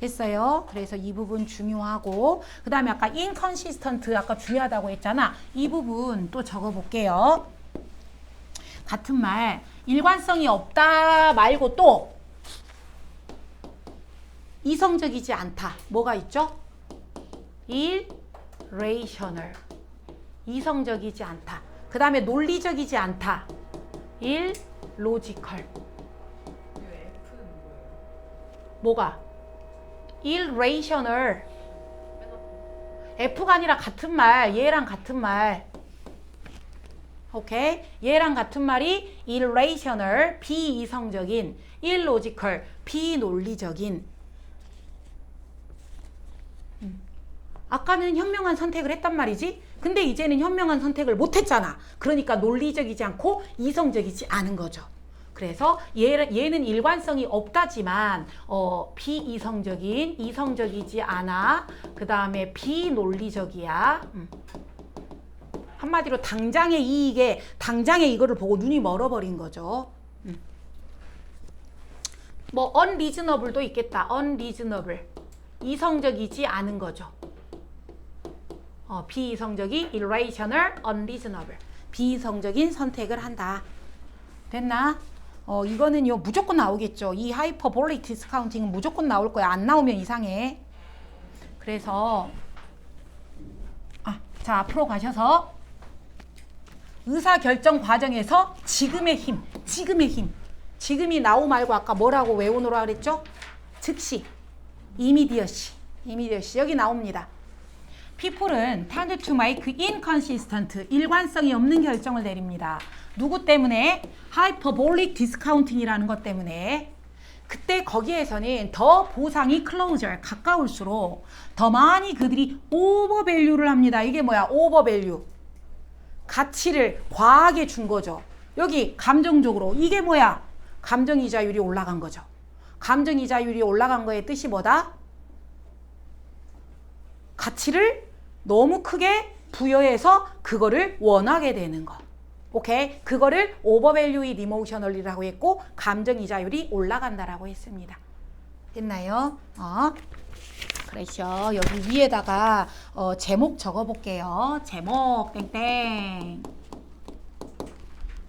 [SPEAKER 1] 됐어요? 그래서 이 부분 중요하고 그 다음에 아까 inconsistent 아까 중요하다고 했잖아. 이 부분 또 적어볼게요. 같은 말 일관성이 없다 말고 또 이성적이지 않다. 뭐가 있죠? irrational. 이성적이지 않다. 그 다음에 논리적이지 않다. illogical. 뭐가? irrational. F가 아니라 같은 말. 얘랑 같은 말. 오케이? 얘랑 같은 말이 irrational, 비이성적인, illogical, 비논리적인. 아까는 현명한 선택을 했단 말이지? 근데 이제는 현명한 선택을 못했잖아. 그러니까 논리적이지 않고 이성적이지 않은 거죠. 그래서 얘는 일관성이 없다지만 비이성적인, 이성적이지 않아. 그 다음에 비논리적이야. 한마디로 당장의 이익에 당장의 이거를 보고 눈이 멀어버린 거죠. 뭐 unreasonable도 있겠다. unreasonable. 이성적이지 않은 거죠. 비이성적이 irrational, unreasonable. 비이성적인 선택을 한다. 됐나? 이거는요 무조건 나오겠죠. 이 하이퍼볼릭 디스카운팅은 무조건 나올 거야. 안 나오면 이상해. 그래서 자 앞으로 가셔서 의사결정 과정에서 지금의 힘, 지금이 나오 말고 아까 뭐라고 외우노라 그랬죠? 즉시, immediacy 여기 나옵니다. People은 tend to make inconsistent, 일관성이 없는 결정을 내립니다. 누구 때문에? hyperbolic discounting이라는 것 때문에. 그때 거기에서는 더 보상이 closer, 가까울수록 더 많이 그들이 overvalue를 합니다. 이게 뭐야? overvalue. 가치를 과하게 준 거죠. 여기 감정적으로 이게 뭐야? 감정이자율이 올라간 거죠. 감정이자율이 올라간 거의 뜻이 뭐다? 가치를 너무 크게 부여해서 그거를 원하게 되는 거. 오케이? 그거를 overvalue it emotionally라고 했고 감정이자율이 올라간다라고 했습니다. 됐나요? 그렇죠. 여기 위에다가 제목 적어볼게요. 제목 땡땡.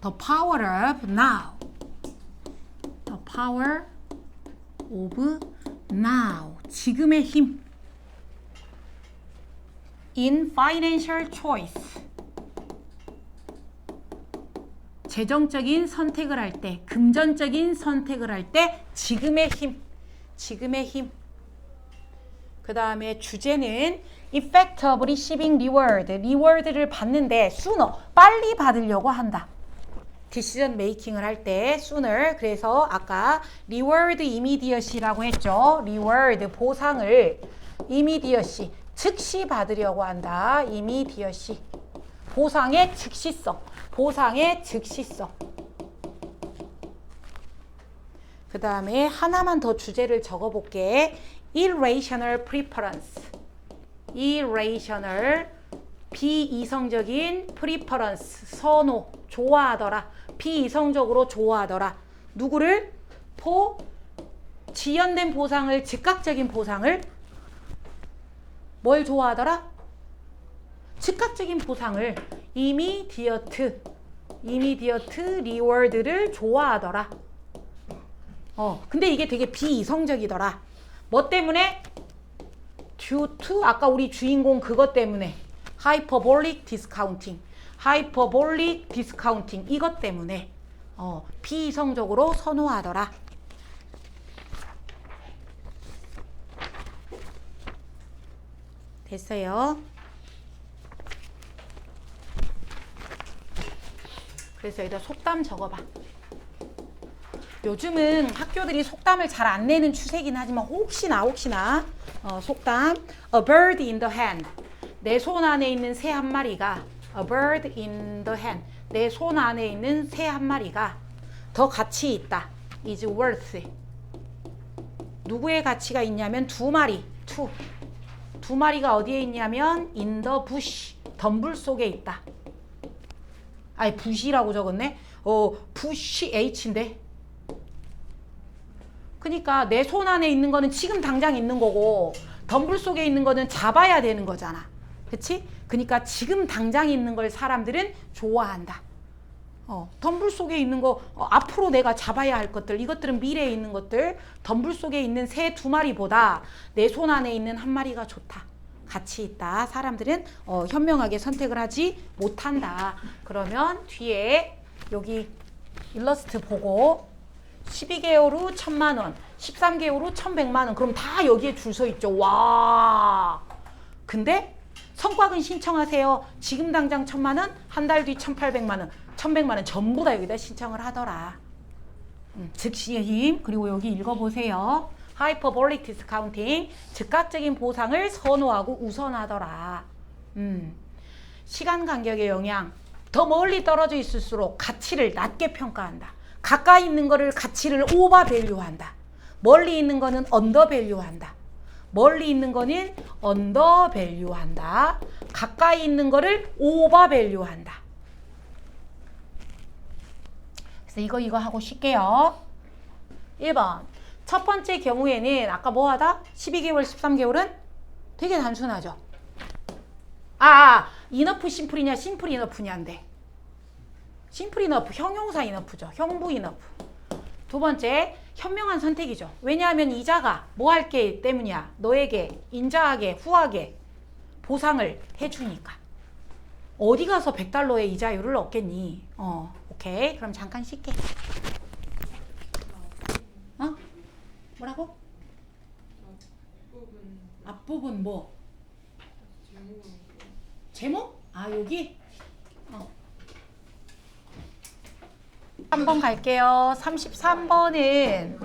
[SPEAKER 1] The power of now. The power of now. 지금의 힘. In financial choice. 재정적인 선택을 할 때, 금전적인 선택을 할 때 지금의 힘. 지금의 힘. 그 다음에 주제는 effect of receiving reward. reward를 받는데 sooner, 빨리 받으려고 한다. decision making을 할 때 sooner. 그래서 아까 reward immediacy라고 했죠. reward, 보상을 immediacy, 즉시 받으려고 한다. immediacy. 보상의 즉시성. 보상의 즉시성. 그 다음에 하나만 더 주제를 적어볼게. irrational preference. irrational, 비이성적인 preference, 선호, 좋아하더라. 비이성적으로 좋아하더라. 누구를? 지연된 보상을, 즉각적인 보상을 뭘 좋아하더라? 즉각적인 보상을 immediate reward를 좋아하더라. 근데 이게 되게 비이성적이더라. 뭐 때문에? due to 아까 우리 주인공 그것 때문에 hyperbolic discounting 이것 때문에 비이성적으로 선호하더라. 됐어요. 그래서 여기다 속담 적어봐. 요즘은 학교들이 속담을 잘 안 내는 추세긴 하지만 혹시나 속담. A bird in the hand. 내 손 안에 있는 새 한 마리가 A bird in the hand. 내 손 안에 있는 새 한 마리가 더 가치 있다. is worth. 누구의 가치가 있냐면 두 마리. 두 마리가 어디에 있냐면 in the bush. 덤불 속에 있다. 아니 bush이라고 적었네. bush H인데. 그러니까 내 손 안에 있는 거는 지금 당장 있는 거고 덤불 속에 있는 거는 잡아야 되는 거잖아. 그치? 그러니까 지금 당장 있는 걸 사람들은 좋아한다. 덤불 속에 있는 거 앞으로 내가 잡아야 할 것들, 이것들은 미래에 있는 것들, 덤불 속에 있는 새 두 마리보다 내 손 안에 있는 한 마리가 좋다. 가치 있다. 사람들은 현명하게 선택을 하지 못한다. 그러면 뒤에 여기 일러스트 보고 12개월 후 1,000만 원, 13개월 후 1,100만 원. 그럼 다 여기에 줄 서 있죠. 와. 근데 성과금 신청하세요. 지금 당장 1,000만 원, 한 달 뒤 1,800만 원, 1,100만 원 전부 다 여기다 신청을 하더라. 즉시의 힘. 그리고 여기 읽어보세요. Hyperbolic discounting, 즉각적인 보상을 선호하고 우선하더라. 시간 간격의 영향. 더 멀리 떨어져 있을수록 가치를 낮게 평가한다. 가까이 있는 거를 가치를 오버밸류한다. 멀리 있는 거는 언더밸류한다. 멀리 있는 거는 언더밸류한다. 가까이 있는 거를 오버밸류한다. 그래서 이거 하고 쉴게요. 1번. 첫 번째 경우에는 아까 뭐 하다? 12개월, 13개월은 되게 단순하죠. 이너프 심플이냐 심플 이너프냐인데. 심플 이너프, 형용사 이너프죠. 형부 이너프. 두 번째, 현명한 선택이죠. 왜냐하면 이자가 뭐 할 게 때문이야. 너에게 인자하게 후하게 보상을 해주니까. 어디 가서 100달러의 이자율을 얻겠니? 오케이. 그럼 잠깐 쉴게. 뭐라고? 앞부분 뭐? 제목? 여기? 3번 갈게요. 33번은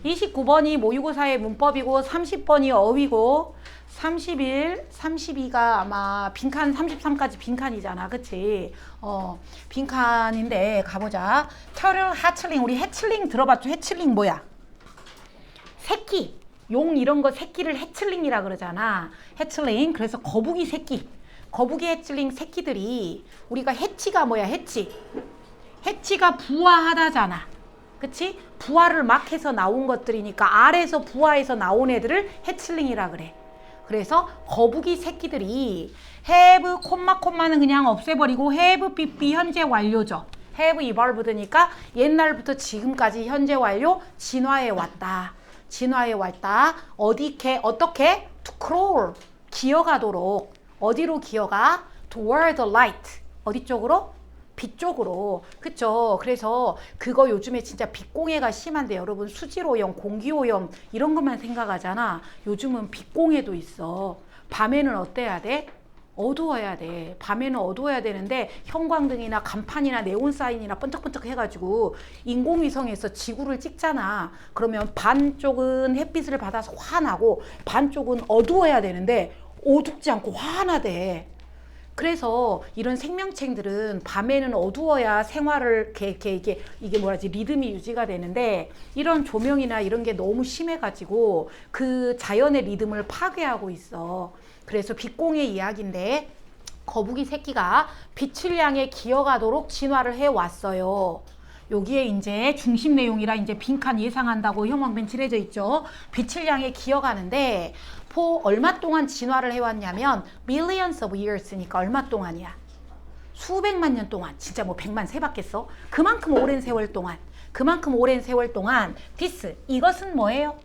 [SPEAKER 1] 29번이 모의고사의 문법이고 30번이 어휘고 31, 32가 아마 빈칸 33까지 빈칸이잖아. 그치? 빈칸인데 가보자. 터틀 해틀링. 우리 해틀링 들어봤죠? 해틀링 뭐야? 새끼. 용 이런 거 새끼를 해틀링이라 그러잖아. 해틀링. 그래서 거북이 새끼. 거북이 해틀링 새끼들이 우리가 해치가 뭐야? 해치가 부화하다잖아. 그치? 부화를 막 해서 나온 것들이니까 알에서 부화해서 나온 애들을 해틀링이라 그래. 그래서 거북이 새끼들이 have, 콤마는 그냥 없애버리고 have, bb 현재 완료죠. have evolved니까 옛날부터 지금까지 현재 완료 진화해 왔다. 진화해 왔다. 어떻게? to crawl. 기어가도록. 어디로 기어가? toward the light. 어디 쪽으로? 빛 쪽으로. 그쵸? 그래서 그거 요즘에 진짜 빛공해가 심한데 여러분 수질오염, 공기오염 이런 것만 생각하잖아. 요즘은 빛공해도 있어. 밤에는 어때야 돼? 어두워야 돼. 밤에는 어두워야 되는데 형광등이나 간판이나 네온사인이나 번쩍번쩍 해가지고 인공위성에서 지구를 찍잖아. 그러면 반쪽은 햇빛을 받아서 환하고 반쪽은 어두워야 되는데 어둡지 않고 환하대. 그래서 이런 생명체들은 밤에는 어두워야 생활을 이게 뭐라지 리듬이 유지가 되는데 이런 조명이나 이런 게 너무 심해가지고 그 자연의 리듬을 파괴하고 있어. 그래서 빛공의 이야기인데 거북이 새끼가 빛을 향해 기어가도록 진화를 해왔어요. 여기에 이제 중심 내용이라 이제 빈칸 예상한다고 형광펜 칠해져 있죠. 빛을 향해 기어가는데 얼마 동안 진화를 해왔냐면 millions of years니까 얼마 동안이야? 수백만 년 동안. 진짜 뭐 100만 세봤겠어? 그만큼 오랜 세월 동안. this 이것은 뭐예요?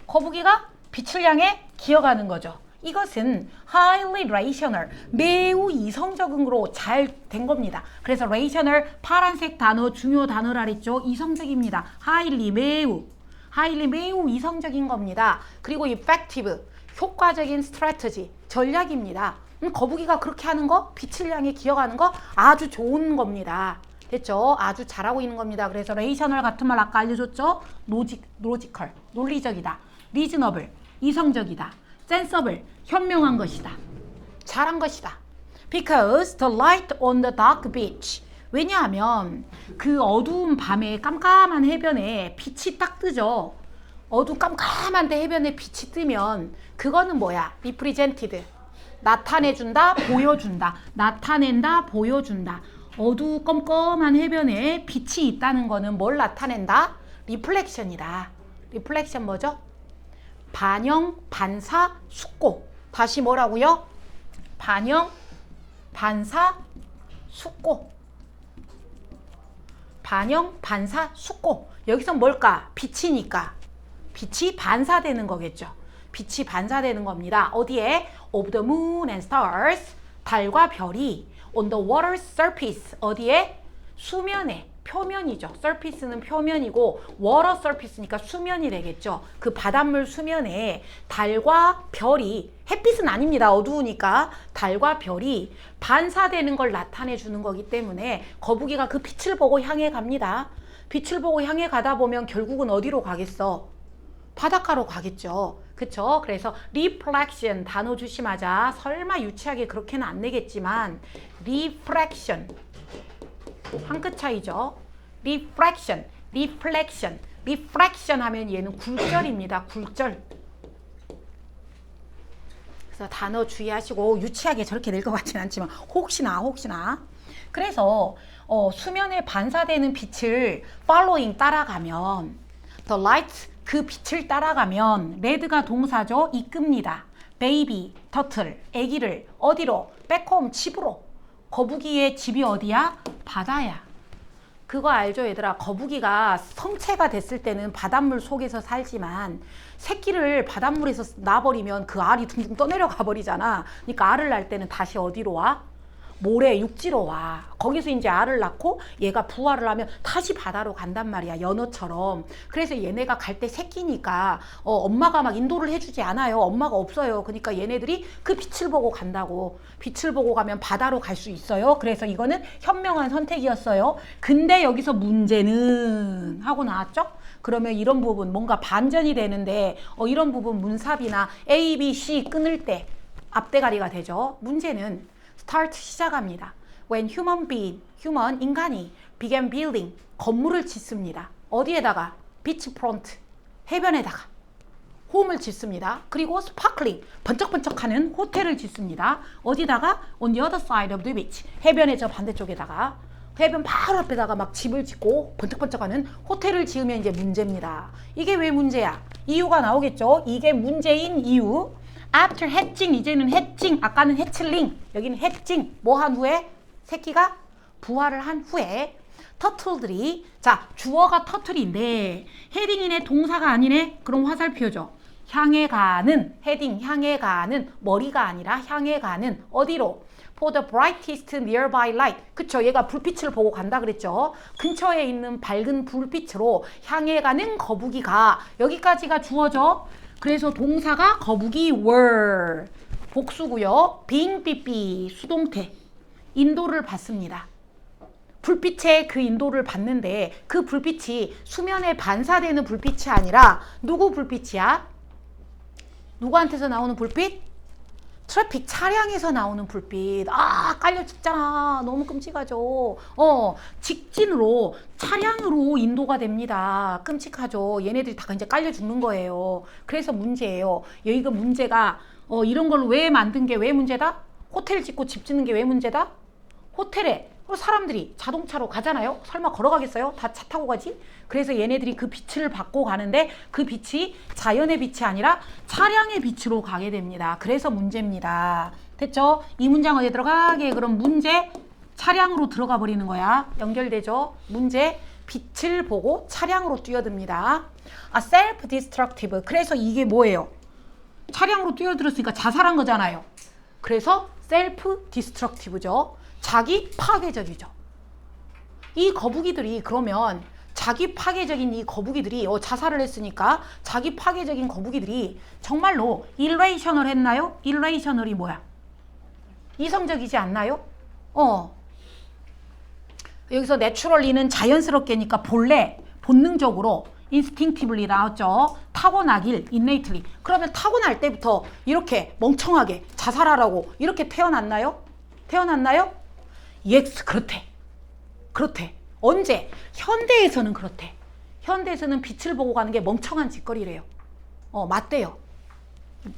[SPEAKER 1] 거북이가 빛을 향해 기어가는 거죠. 이것은 highly rational, 매우 이성적으로 잘 된 겁니다. 그래서 rational, 파란색 단어, 중요 단어라 그랬죠. 이성적입니다. highly, 매우 이성적인 겁니다. 그리고 effective, 효과적인 strategy, 전략입니다. 거북이가 그렇게 하는 거, 빛을 향해 기어가는 거 아주 좋은 겁니다. 됐죠? 아주 잘하고 있는 겁니다. 그래서 rational 같은 말 아까 알려줬죠? logical, 논리적이다. reasonable, 이성적이다. sensible, 현명한 것이다. 잘한 것이다. Because the light on the dark beach. 왜냐하면 그 어두운 밤에 깜깜한 해변에 빛이 딱 뜨죠. 어두운 깜깜한데 해변에 빛이 뜨면 그거는 뭐야? represented. 나타내준다, 보여준다. 나타낸다, 보여준다. 어두컴컴한 해변에 빛이 있다는 거는 뭘 나타낸다? reflection이다. reflection 뭐죠? 반영, 반사, 숙고. 다시 뭐라고요? 반영, 반사, 숙고. 반영, 반사, 숙고. 여기서 뭘까? 빛이니까. 빛이 반사되는 거겠죠. 빛이 반사되는 겁니다. 어디에? Of the moon and stars. 달과 별이 on the water surface. 어디에? 수면에. 표면이죠. surface는 표면이고 water surface니까 수면이 되겠죠. 그 바닷물 수면에 달과 별이, 햇빛은 아닙니다. 어두우니까 달과 별이 반사되는 걸 나타내 주는 거기 때문에 거북이가 그 빛을 보고 향해 갑니다. 빛을 보고 향해 가다 보면 결국은 어디로 가겠어? 바닷가로 가겠죠. 그쵸? 그래서 reflection 단어 조심하자. 설마 유치하게 그렇게는 안 내겠지만 reflection 한 끗 차이죠. reflection, reflection, reflection 하면 얘는 굴절입니다. 굴절. 그래서 단어 주의하시고 유치하게 저렇게 낼 것 같지는 않지만 혹시나 그래서 수면에 반사되는 빛을 following 따라가면 the light 그 빛을 따라가면 red가 동사죠. 이끕니다. baby, turtle, 아기를 어디로? back home 집으로. 거북이의 집이 어디야? 바다야. 그거 알죠 얘들아? 거북이가 성체가 됐을 때는 바닷물 속에서 살지만 새끼를 바닷물에서 놔버리면 그 알이 둥둥 떠내려가 버리잖아. 그러니까 알을 낳을 때는 다시 어디로 와? 모래, 육지로 와. 거기서 이제 알을 낳고 얘가 부화를 하면 다시 바다로 간단 말이야. 연어처럼. 그래서 얘네가 갈 때 새끼니까 엄마가 막 인도를 해주지 않아요. 엄마가 없어요. 그러니까 얘네들이 그 빛을 보고 간다고. 빛을 보고 가면 바다로 갈 수 있어요. 그래서 이거는 현명한 선택이었어요. 근데 여기서 문제는 하고 나왔죠? 그러면 이런 부분 뭔가 반전이 되는데 이런 부분 문삽이나 A, B, C 끊을 때 앞대가리가 되죠. 문제는 start 시작합니다. When human being, human 인간이 began building 건물을 짓습니다. 어디에다가? beach front 해변에다가 홈을 짓습니다. 그리고 sparkling 번쩍번쩍하는 호텔을 짓습니다. 어디다가? on the other side of the beach 해변의 저 반대쪽에다가 해변 바로 앞에다가 막 집을 짓고 번쩍번쩍하는 호텔을 지으면 이제 문제입니다. 이게 왜 문제야? 이유가 나오겠죠? 이게 문제인 이유. After hatching 이제는 해칭 아까는 해칠링 여기는 해칭 뭐 한 후에 새끼가 부화를 한 후에 터틀들이 자 주어가 터틀인데 헤딩이네 동사가 아니네 그럼 화살표죠. 향해 가는 헤딩 향해 가는 머리가 아니라 향해 가는 어디로? For the brightest nearby light 그쵸 얘가 불빛을 보고 간다 그랬죠. 근처에 있는 밝은 불빛으로 향해 가는 거북이가 여기까지가 주어죠. 그래서 동사가 거북이 were 복수고요. being 삐삐 수동태 인도를 받습니다. 불빛의 그 인도를 받는데 그 불빛이 수면에 반사되는 불빛이 아니라 누구 불빛이야? 누구한테서 나오는 불빛? 트래픽 차량에서 나오는 불빛. 아 깔려 죽잖아. 너무 끔찍하죠. 직진으로 차량으로 인도가 됩니다. 끔찍하죠. 얘네들이 다 이제 깔려 죽는 거예요. 그래서 문제예요. 여기가 문제가 이런 걸 왜 만든 게 왜 문제다? 호텔 짓고 집 짓는 게 왜 문제다? 호텔에 사람들이 자동차로 가잖아요. 설마 걸어가겠어요? 다 차 타고 가지? 그래서 얘네들이 그 빛을 받고 가는데 그 빛이 자연의 빛이 아니라 차량의 빛으로 가게 됩니다. 그래서 문제입니다. 됐죠? 이 문장 어디에 들어가게? 그럼 문제 차량으로 들어가 버리는 거야. 연결되죠? 문제 빛을 보고 차량으로 뛰어듭니다. self-destructive. 그래서 이게 뭐예요? 차량으로 뛰어들었으니까 자살한 거잖아요. 그래서 self-destructive죠. 자기 파괴적이죠. 이 거북이들이 그러면 자기 파괴적인 이 거북이들이 자살을 했으니까 자기 파괴적인 거북이들이 정말로 irrational 했나요? irrational이 뭐야? 이성적이지 않나요? 여기서 naturally는 자연스럽게니까 본래 본능적으로 instinctively 나왔죠. 타고나길 innately. 그러면 타고날 때부터 이렇게 멍청하게 자살하라고 이렇게 태어났나요? 태어났나요? yes, 그렇대. 언제? 현대에서는 그렇대. 현대에서는 빛을 보고 가는 게 멍청한 짓거리래요. 맞대요.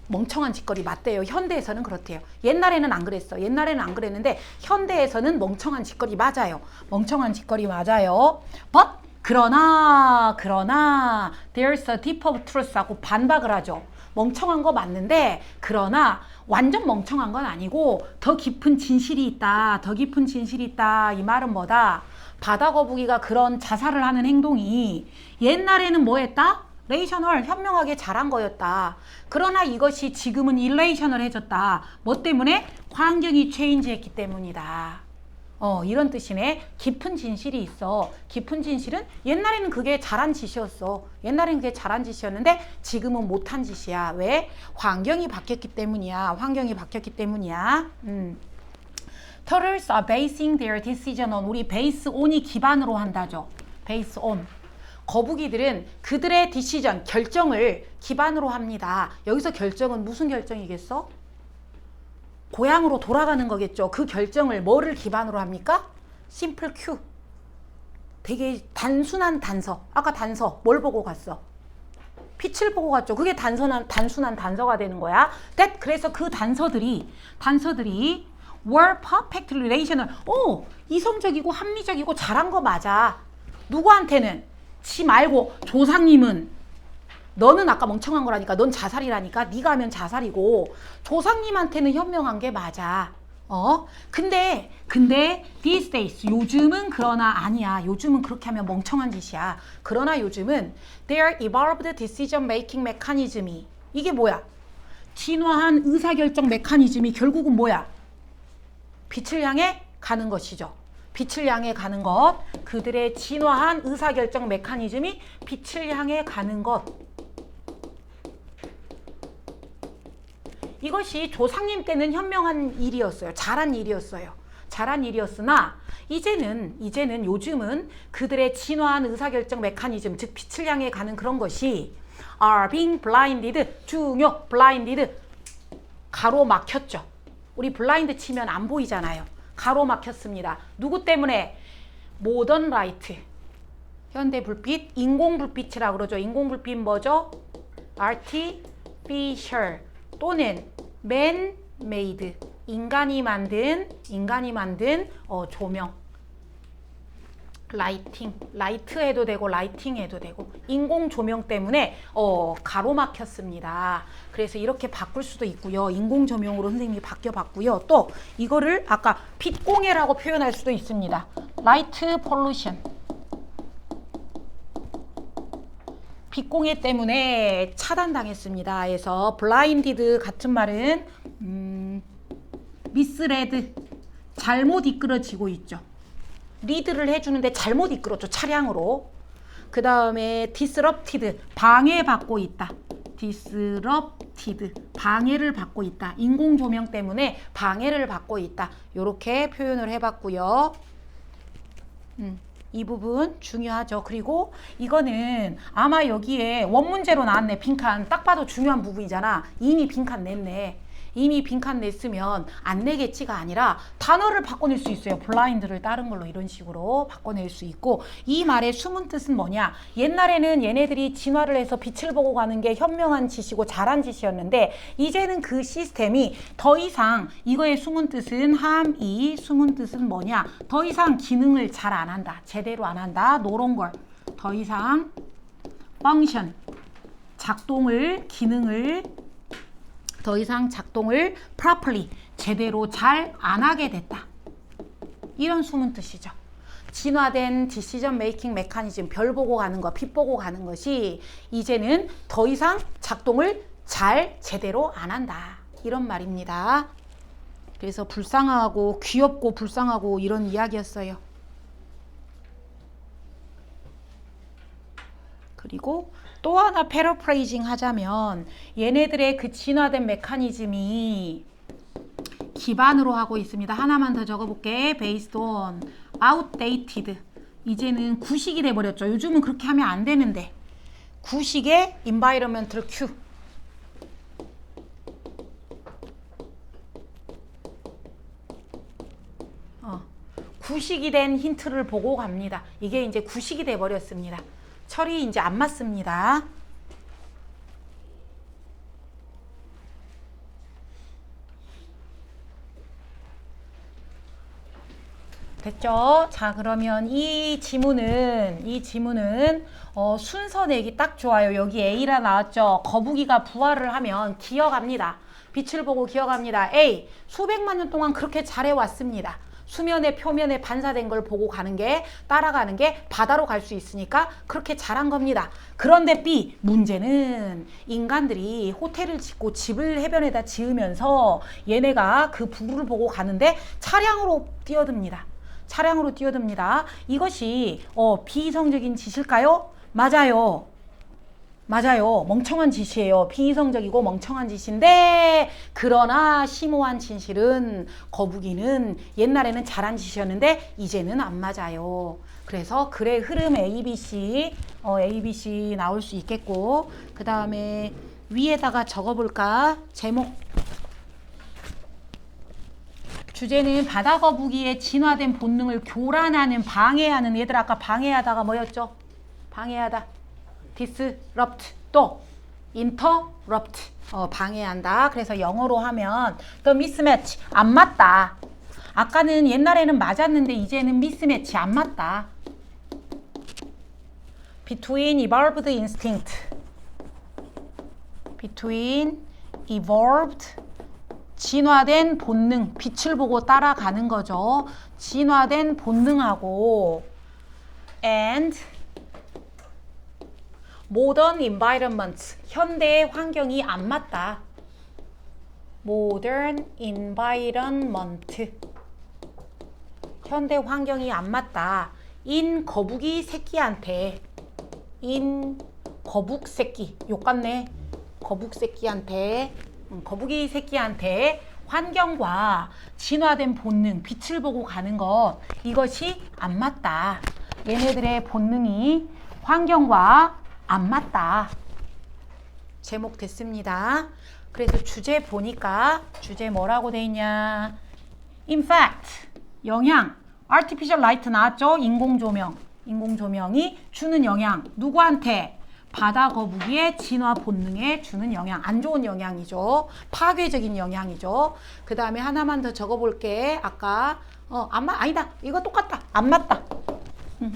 [SPEAKER 1] 멍청한 짓거리 맞대요. 현대에서는 그렇대요. 옛날에는 안 그랬어. 옛날에는 안 그랬는데 현대에서는 멍청한 짓거리 맞아요. 멍청한 짓거리 맞아요. But 그러나 there's a deeper truth 하고 반박을 하죠. 멍청한 거 맞는데 그러나 완전 멍청한 건 아니고 더 깊은 진실이 있다. 더 깊은 진실이 있다. 이 말은 뭐다? 바다거북이가 그런 자살을 하는 행동이 옛날에는 뭐 했다? 레이셔널 현명하게 잘한 거였다. 그러나 이것이 지금은 일레이셔널 해졌다. 뭐 때문에? 환경이 체인지했기 때문이다. 이런 뜻이네. 깊은 진실이 있어. 깊은 진실은 옛날에는 그게 잘한 짓이었어. 옛날에는 그게 잘한 짓이었는데 지금은 못한 짓이야. 왜? 환경이 바뀌었기 때문이야. 환경이 바뀌었기 때문이야. Turtles are basing their decision on. 우리 base on이 기반으로 한다죠. base on. 거북이들은 그들의 디시전, 결정을 기반으로 합니다. 여기서 결정은 무슨 결정이겠어? 고향으로 돌아가는 거겠죠. 그 결정을 뭐를 기반으로 합니까? 심플 큐. 되게 단순한 단서. 아까 단서 뭘 보고 갔어? 빛을 보고 갔죠. 그게 단순한 단서가 되는 거야. 그래서 그 단서들이 were perfectly rational. 이성적이고 합리적이고 잘한 거 맞아. 누구한테는? 지 말고 조상님은 너는 아까 멍청한 거라니까. 넌 자살이라니까. 네가 하면 자살이고 조상님한테는 현명한 게 맞아. 근데 these days 요즘은 그러나 아니야. 요즘은 그렇게 하면 멍청한 짓이야. 그러나 요즘은 their evolved decision making mechanism이 이게 뭐야? 진화한 의사결정 메커니즘이 결국은 뭐야? 빛을 향해 가는 것이죠. 빛을 향해 가는 것. 그들의 진화한 의사결정 메커니즘이 빛을 향해 가는 것. 이것이 조상님 때는 현명한 일이었어요. 잘한 일이었어요. 잘한 일이었으나 이제는 요즘은 그들의 진화한 의사결정 메커니즘, 즉 빛을 향해 가는 그런 것이 are being blinded, 중요 blinded, 가로막혔죠. 우리 블라인드 치면 안 보이잖아요. 가로막혔습니다. 누구 때문에? 모던 라이트, 현대 불빛, 인공 불빛이라고 그러죠. 인공 불빛 뭐죠? artificial 또는 man-made, 인간이 만든 조명. 라이트 해도 되고 라이팅 해도 되고 인공 조명 때문에 가로막혔습니다. 그래서 이렇게 바꿀 수도 있고요. 인공 조명으로 선생님이 바뀌어봤고요. 또 이거를 아까 빛공해라고 표현할 수도 있습니다. 라이트 폴루션. 빛공해 때문에 차단당했습니다. 그래서 블라인디드 같은 말은 미스레드, 잘못 이끌어지고 있죠. 리드를 해주는데 잘못 이끌었죠. 차량으로. 그 다음에 disrupted, 방해받고 있다. disrupted, 방해를 받고 있다. 인공 조명 때문에 방해를 받고 있다. 이렇게 표현을 해봤고요. 이 부분 중요하죠. 그리고 이거는 아마 여기에 원문제로 나왔네. 빈칸. 딱 봐도 중요한 부분이잖아. 이미 빈칸 냈네. 이미 빈칸 냈으면 안 내겠지가 아니라 단어를 바꿔낼 수 있어요. 블라인드를 다른 걸로 이런 식으로 바꿔낼 수 있고, 이 말의 숨은 뜻은 뭐냐? 옛날에는 얘네들이 진화를 해서 빛을 보고 가는 게 현명한 짓이고 잘한 짓이었는데 이제는 그 시스템이 더 이상, 이거의 숨은 뜻은 이 숨은 뜻은 뭐냐? 더 이상 기능을 잘 안 한다. 제대로 안 한다. No longer. 더 이상 function, 기능을 더 이상 작동을 properly, 제대로 잘 안 하게 됐다. 이런 숨은 뜻이죠. 진화된 decision making mechanism, 별 보고 가는 것, 빛 보고 가는 것이 이제는 더 이상 작동을 제대로 안 한다. 이런 말입니다. 그래서 불쌍하고 귀엽고 불쌍하고 이런 이야기였어요. 그리고 또 하나 패러프레이징 하자면 얘네들의 그 진화된 메커니즘이 기반으로 하고 있습니다. 하나만 더 적어볼게. based on, outdated. 이제는 구식이 돼버렸죠. 요즘은 그렇게 하면 안 되는데. 구식의 environmental cue. 구식이 된 힌트를 보고 갑니다. 이게 이제 구식이 돼버렸습니다. 철이 이제 안 맞습니다. 됐죠? 자, 그러면 이 지문은 순서 내기 딱 좋아요. 여기 A라 나왔죠? 거북이가 부활을 하면 기어갑니다. 빛을 보고 기어갑니다. A, 수백만 년 동안 그렇게 잘해왔습니다. 수면의 표면에 반사된 걸 보고 따라가는 게 바다로 갈 수 있으니까 그렇게 잘한 겁니다. 그런데 B, 문제는 인간들이 호텔을 짓고 집을 해변에다 지으면서 얘네가 그 부를 보고 가는데 차량으로 뛰어듭니다. 차량으로 뛰어듭니다. 이것이 비이성적인 짓일까요? 맞아요. 맞아요. 멍청한 짓이에요. 비이성적이고 멍청한 짓인데 그러나 심오한 진실은 거북이는 옛날에는 잘한 짓이었는데 이제는 안 맞아요. 그래서 글의 흐름 ABC 나올 수 있겠고 그 다음에 위에다가 적어볼까? 제목 주제는 바다거북이의 진화된 본능을 교란하는 방해하는 얘들 아까 방해하다가 뭐였죠? 방해하다 disrupt 또 interrupt 방해한다. 그래서 영어로 하면 the mismatch 안 맞다. 아까는 옛날에는 맞았는데 이제는 mismatch 안 맞다. between evolved instinct between evolved 진화된 본능 빛을 보고 따라가는 거죠. 진화된 본능하고 and modern environment 현대의 환경이 안 맞다. modern environment 현대 환경이 안 맞다. in 거북이 새끼한테 in 거북 새끼 욕같네. 거북 새끼한테 거북이 새끼한테 환경과 진화된 본능 빛을 보고 가는 것 이것이 안 맞다. 얘네들의 본능이 환경과 안 맞다. 제목 됐습니다. 그래서 주제 보니까 주제 뭐라고 돼 있냐? In fact 영향 artificial light 나왔죠? 인공조명 인공조명이 주는 영향 누구한테? 바다거북이의 진화 본능에 주는 영향 안 좋은 영향이죠. 파괴적인 영향이죠. 그 다음에 하나만 더 적어볼게. 아까 아니다 이거 똑같다. 안 맞다.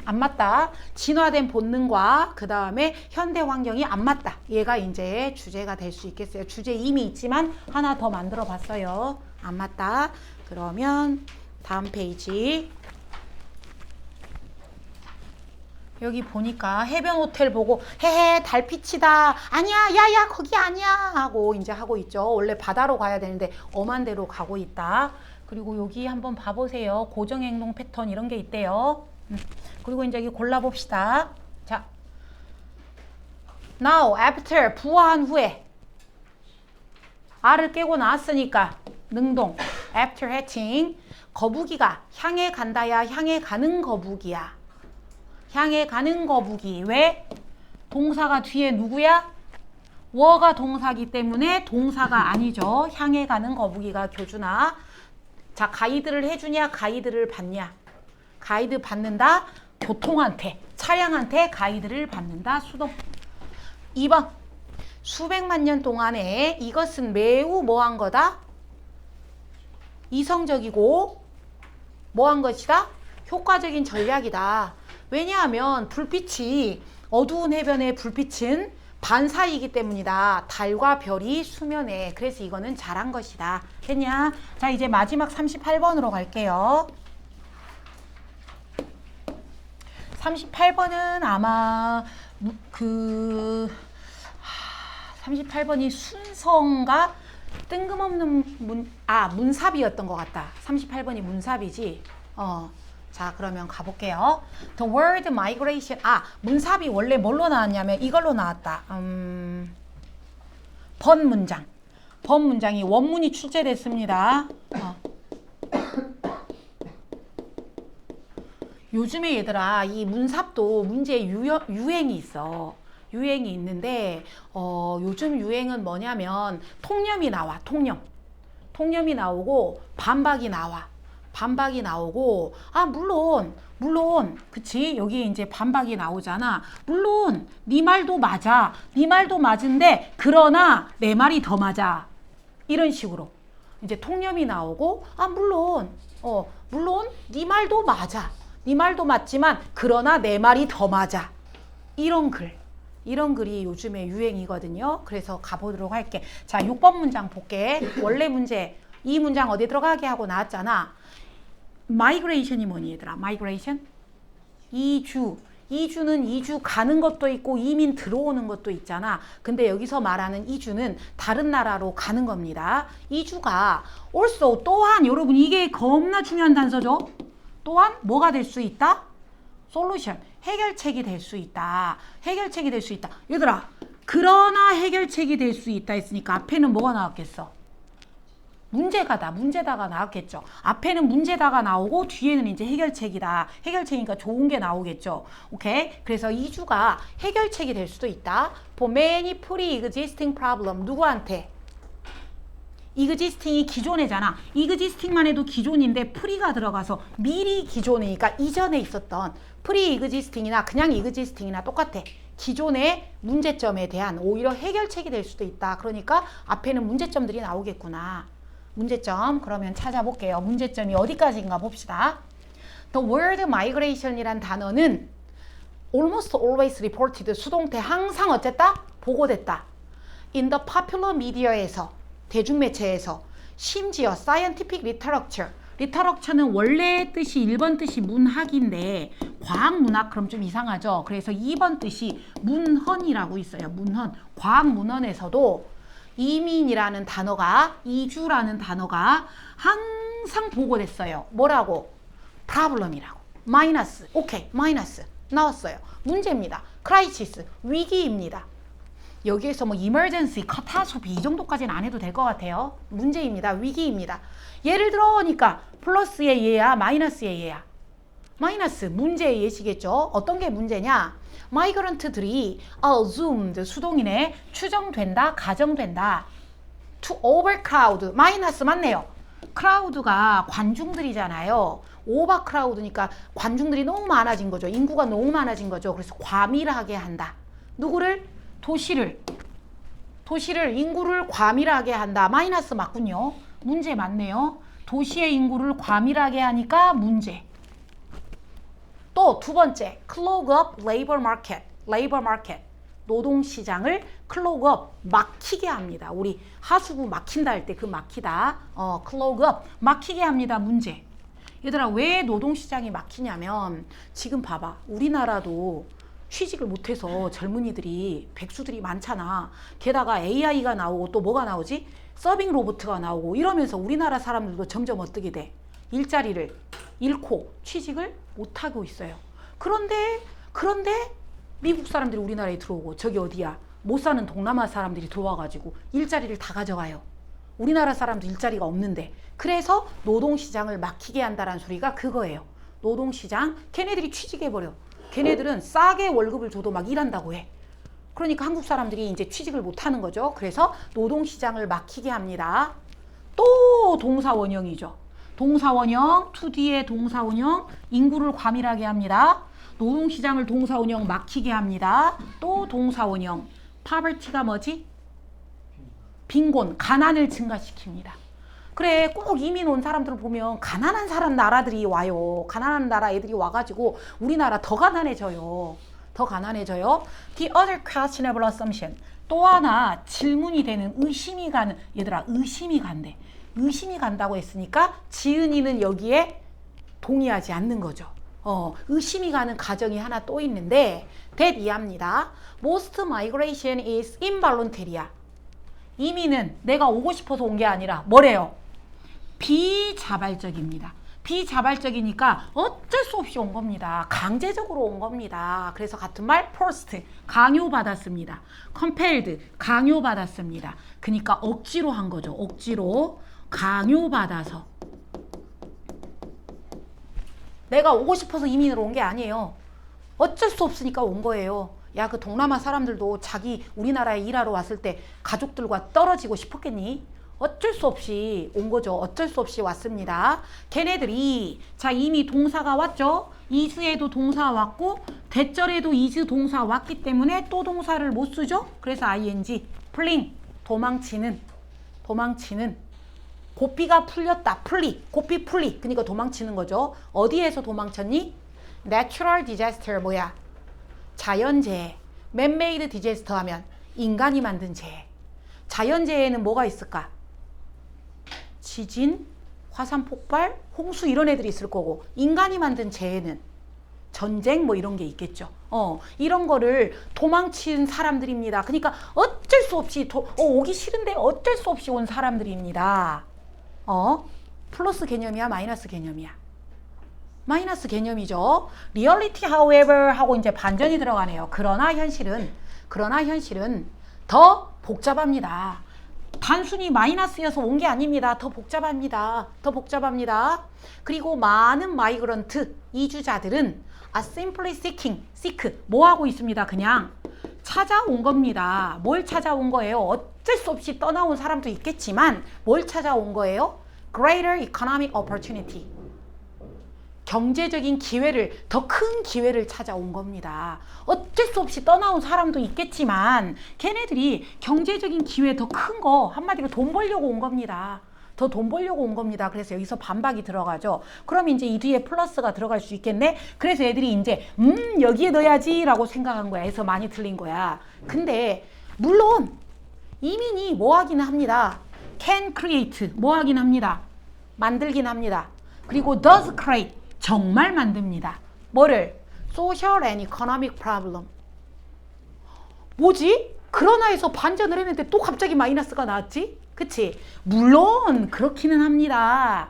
[SPEAKER 1] 안 맞다. 진화된 본능과 그 다음에 현대 환경이 안 맞다. 얘가 이제 주제가 될 수 있겠어요. 주제 이미 있지만 하나 더 만들어 봤어요. 안 맞다. 그러면 다음 페이지 여기 보니까 해변 호텔 보고 헤헤 달빛이다 아니야 야야 거기 아니야 하고 이제 하고 있죠. 원래 바다로 가야 되는데 엄한 데로 가고 있다. 그리고 여기 한번 봐보세요. 고정행동 패턴 이런 게 있대요. 그리고 이제 여기 골라봅시다. 자, now after 부화한 후에 알을 깨고 나왔으니까 능동 after hatching 거북이가 향해 간다야 향해 가는 거북이야. 향해 가는 거북이. 왜? 동사가 뒤에 누구야? 워가 동사기 때문에 동사가 아니죠. 향해 가는 거북이가 교준아. 자, 가이드를 해주냐 가이드를 받냐? 가이드 받는다. 교통한테 차량한테 가이드를 받는다. 수동. 2번 수백만 년 동안에 이것은 매우 뭐한 거다? 이성적이고 뭐한 것이다? 효과적인 전략이다. 왜냐하면 불빛이 어두운 해변의 불빛은 반사이기 때문이다. 달과 별이 수면에. 그래서 이거는 잘한 것이다. 됐냐? 자 이제 마지막 38번으로 갈게요. 38번은 아마 38번이 순서인가? 뜬금없는 문삽이었던 것 같다. 38번이 문삽이지. 자 그러면 가볼게요. The word migration 문삽이 원래 뭘로 나왔냐면 이걸로 나왔다. 번문장이 원문이 출제됐습니다. 요즘에 얘들아 이 문삽도 문제에 유행이 있어. 유행이 있는데 요즘 유행은 뭐냐면 통념이 나와. 통념이 나오고 반박이 나와. 반박이 나오고 물론 그치 여기 이제 반박이 나오잖아. 물론 네 말도 맞아. 네 말도 맞은데 그러나 내 말이 더 맞아. 이런 식으로 이제 통념이 나오고 물론 네 말도 맞아. 네 말도 맞지만 그러나 내 말이 더 맞아. 이런 글이 요즘에 유행이거든요. 그래서 가보도록 할게. 자 6번 문장 볼게. 원래 문제 이 문장 어디 들어가게 하고 나왔잖아. 마이그레이션이 뭐니 얘들아? 마이그레이션? 이주는 이주 가는 것도 있고 이민 들어오는 것도 있잖아. 근데 여기서 말하는 이주는 다른 나라로 가는 겁니다. 이주가 also 또한 여러분 이게 겁나 중요한 단서죠. 또한 뭐가 될 수 있다? 솔루션, 해결책이 될 수 있다. 해결책이 될 수 있다. 얘들아, 그러나 해결책이 될 수 있다 했으니까 앞에는 뭐가 나왔겠어? 문제다가 나왔겠죠. 앞에는 문제다가 나오고 뒤에는 이제 해결책이다. 해결책이니까 좋은 게 나오겠죠. 오케이? 그래서 이 주가 해결책이 될 수도 있다. For many pre-existing problem. 누구한테? existing이 기존이잖아. existing만 해도 기존인데 pre가 들어가서 미리 기존이니까 이전에 있었던 pre-existing이나 그냥 existing이나 똑같아. 기존의 문제점에 대한 오히려 해결책이 될 수도 있다. 그러니까 앞에는 문제점들이 나오겠구나. 문제점 그러면 찾아볼게요. 문제점이 어디까지인가 봅시다. The word migration이란 단어는 almost always reported 수동태 항상 어쨌다? 보고됐다. In the popular media에서 대중매체에서 심지어 scientific literature literature는 원래 뜻이 1번 뜻이 문학인데 과학문학 그럼 좀 이상하죠. 그래서 2번 뜻이 문헌이라고 있어요. 문헌 과학문헌에서도 이민이라는 단어가 이주라는 단어가 항상 보고됐어요. 뭐라고? problem이라고. 마이너스. 오케이. 마이너스. 나왔어요. 문제입니다. crisis. 위기입니다. 여기에서 뭐 emergency, catastrophe 이 정도까지는 안 해도 될 것 같아요. 문제입니다. 위기입니다. 예를 들어니까 플러스의 예야 마이너스의 예야. 마이너스 문제의 예시겠죠. 어떤 게 문제냐? 마이그런트들이 assumed 수동이네 추정된다 가정된다 to overcrowd 마이너스 맞네요. crowd가 관중들이잖아요. overcrowd니까 관중들이 너무 많아진 거죠. 인구가 너무 많아진 거죠. 그래서 과밀하게 한다. 누구를? 도시를 인구를 과밀하게 한다. 마이너스 맞군요. 문제 맞네요. 도시의 인구를 과밀하게 하니까 문제. 또 두 번째, clog up labor market. 노동시장을 clog up, 막히게 합니다. 우리 하수구 막힌다 할 때 그 막히다. clog up, 막히게 합니다. 문제. 얘들아, 왜 노동시장이 막히냐면 지금 봐봐. 우리나라도 취직을 못해서 젊은이들이 백수들이 많잖아. 게다가 AI가 나오고 또 뭐가 나오지? 서빙 로봇가 나오고 이러면서 우리나라 사람들도 점점 어떻게 돼? 일자리를 잃고 취직을 못하고 있어요. 그런데 미국 사람들이 우리나라에 들어오고 저기 어디야? 못 사는 동남아 사람들이 들어와가지고 일자리를 다 가져가요. 우리나라 사람도 일자리가 없는데 그래서 노동시장을 막히게 한다는 소리가 그거예요. 노동시장 걔네들이 취직해버려. 걔네들은 싸게 월급을 줘도 막 일한다고 해. 그러니까 한국 사람들이 이제 취직을 못하는 거죠. 그래서 노동시장을 막히게 합니다. 또 동사원형이죠. 동사원형, 2D의 동사원형, 인구를 과밀하게 합니다. 노동시장을 동사원형 막히게 합니다. 또 동사원형, poverty가 뭐지? 빈곤, 가난을 증가시킵니다. 그래, 꼭 이민 온 사람들을 보면 가난한 사람 나라들이 와요. 가난한 나라 애들이 와가지고 우리나라 더 가난해져요. 더 가난해져요. The other questionable assumption. 또 하나 질문이 되는 의심이 가는, 얘들아 의심이 간대. 의심이 간다고 했으니까 지은이는 여기에 동의하지 않는 거죠. 의심이 가는 가정이 하나 또 있는데 that 이해합니다. Most migration is involuntary야. 이민은 내가 오고 싶어서 온 게 아니라 뭐래요? 비자발적입니다. 비자발적이니까 어쩔 수 없이 온 겁니다. 강제적으로 온 겁니다. 그래서 같은 말 forced, 강요받았습니다. compelled, 강요받았습니다. 그러니까 억지로 한 거죠. 억지로 강요받아서. 내가 오고 싶어서 이민으로 온 게 아니에요. 어쩔 수 없으니까 온 거예요. 야, 그 동남아 사람들도 자기 우리나라에 일하러 왔을 때 가족들과 떨어지고 싶었겠니? 어쩔 수 없이 온 거죠. 어쩔 수 없이 왔습니다. 걔네들이 자 이미 동사가 왔죠. 이주에도 동사 왔고 대절에도 이주 동사 왔기 때문에 또 동사를 못 쓰죠. 그래서 ing, fleeing, 도망치는 고삐가 풀렸다. 고삐 풀리. 그러니까 도망치는 거죠. 어디에서 도망쳤니? Natural disaster 뭐야? 자연재해. man-made disaster 하면 인간이 만든 재해. 자연재해에는 뭐가 있을까? 지진, 화산 폭발, 홍수 이런 애들이 있을 거고 인간이 만든 재해는 전쟁 뭐 이런 게 있겠죠. 이런 거를 도망친 사람들입니다. 그러니까 어쩔 수 없이 오기 싫은데 어쩔 수 없이 온 사람들입니다. 플러스 개념이야 마이너스 개념이야? 마이너스 개념이죠. reality however 하고 이제 반전이 들어가네요. 그러나 현실은 더 복잡합니다. 단순히 마이너스여서 온 게 아닙니다. 더 복잡합니다. 그리고 많은 마이그런트 이주자들은 are simply seek 뭐 하고 있습니다. 그냥 찾아온 겁니다. 뭘 찾아온 거예요? 어쩔 수 없이 떠나온 사람도 있겠지만 뭘 찾아온 거예요? greater economic opportunity. 경제적인 기회를, 더 큰 기회를 찾아온 겁니다. 어쩔 수 없이 떠나온 사람도 있겠지만 걔네들이 경제적인 기회 더 큰 거, 한마디로 돈 벌려고 온 겁니다. 더 돈 벌려고 온 겁니다. 그래서 여기서 반박이 들어가죠. 그럼 이제 이 뒤에 플러스가 들어갈 수 있겠네? 그래서 애들이 이제 여기에 넣어야지 라고 생각한 거야. 해서 많이 틀린 거야. 근데 물론 이민이 뭐 하긴 합니다. can create 뭐 하긴 합니다. 만들긴 합니다. 그리고 does create 정말 만듭니다. 뭐를? social and economic problem. 뭐지? 그러나에서 반전을 했는데 또 갑자기 마이너스가 나왔지? 그치? 물론 그렇기는 합니다.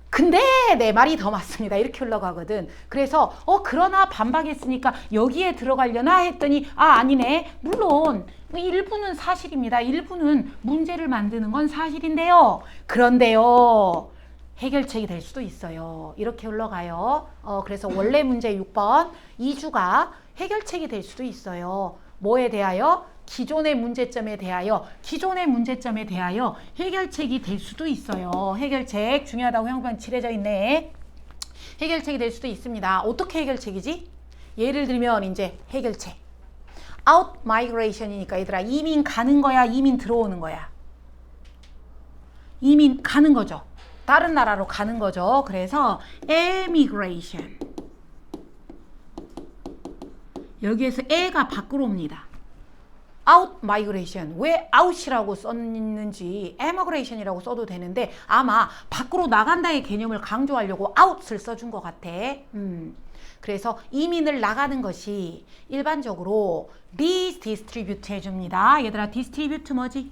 [SPEAKER 1] 근데 내 말이 더 맞습니다. 이렇게 흘러가거든. 그래서 그러나 반박했으니까 여기에 들어가려나 했더니 아니네. 물론 일부는 사실입니다. 일부는 문제를 만드는 건 사실인데요. 그런데요. 해결책이 될 수도 있어요. 이렇게 흘러가요. 그래서 원래 문제 6번 2주가 해결책이 될 수도 있어요. 뭐에 대하여? 기존의 문제점에 대하여 해결책이 될 수도 있어요. 해결책 중요하다고 형광 칠해져 있네. 해결책이 될 수도 있습니다. 어떻게 해결책이지? 예를 들면 이제 해결책. out migration이니까 얘들아 이민 가는 거야? 이민 들어오는 거야? 이민 가는 거죠. 다른 나라로 가는 거죠. 그래서 emigration. 여기에서 에가 밖으로 옵니다. out migration. 왜 out이라고 썼는지 emigration이라고 써도 되는데 아마 밖으로 나간다의 개념을 강조하려고 out을 써준 것 같아. 그래서 이민을 나가는 것이 일반적으로 redistribute 해줍니다. 얘들아 distribute 뭐지?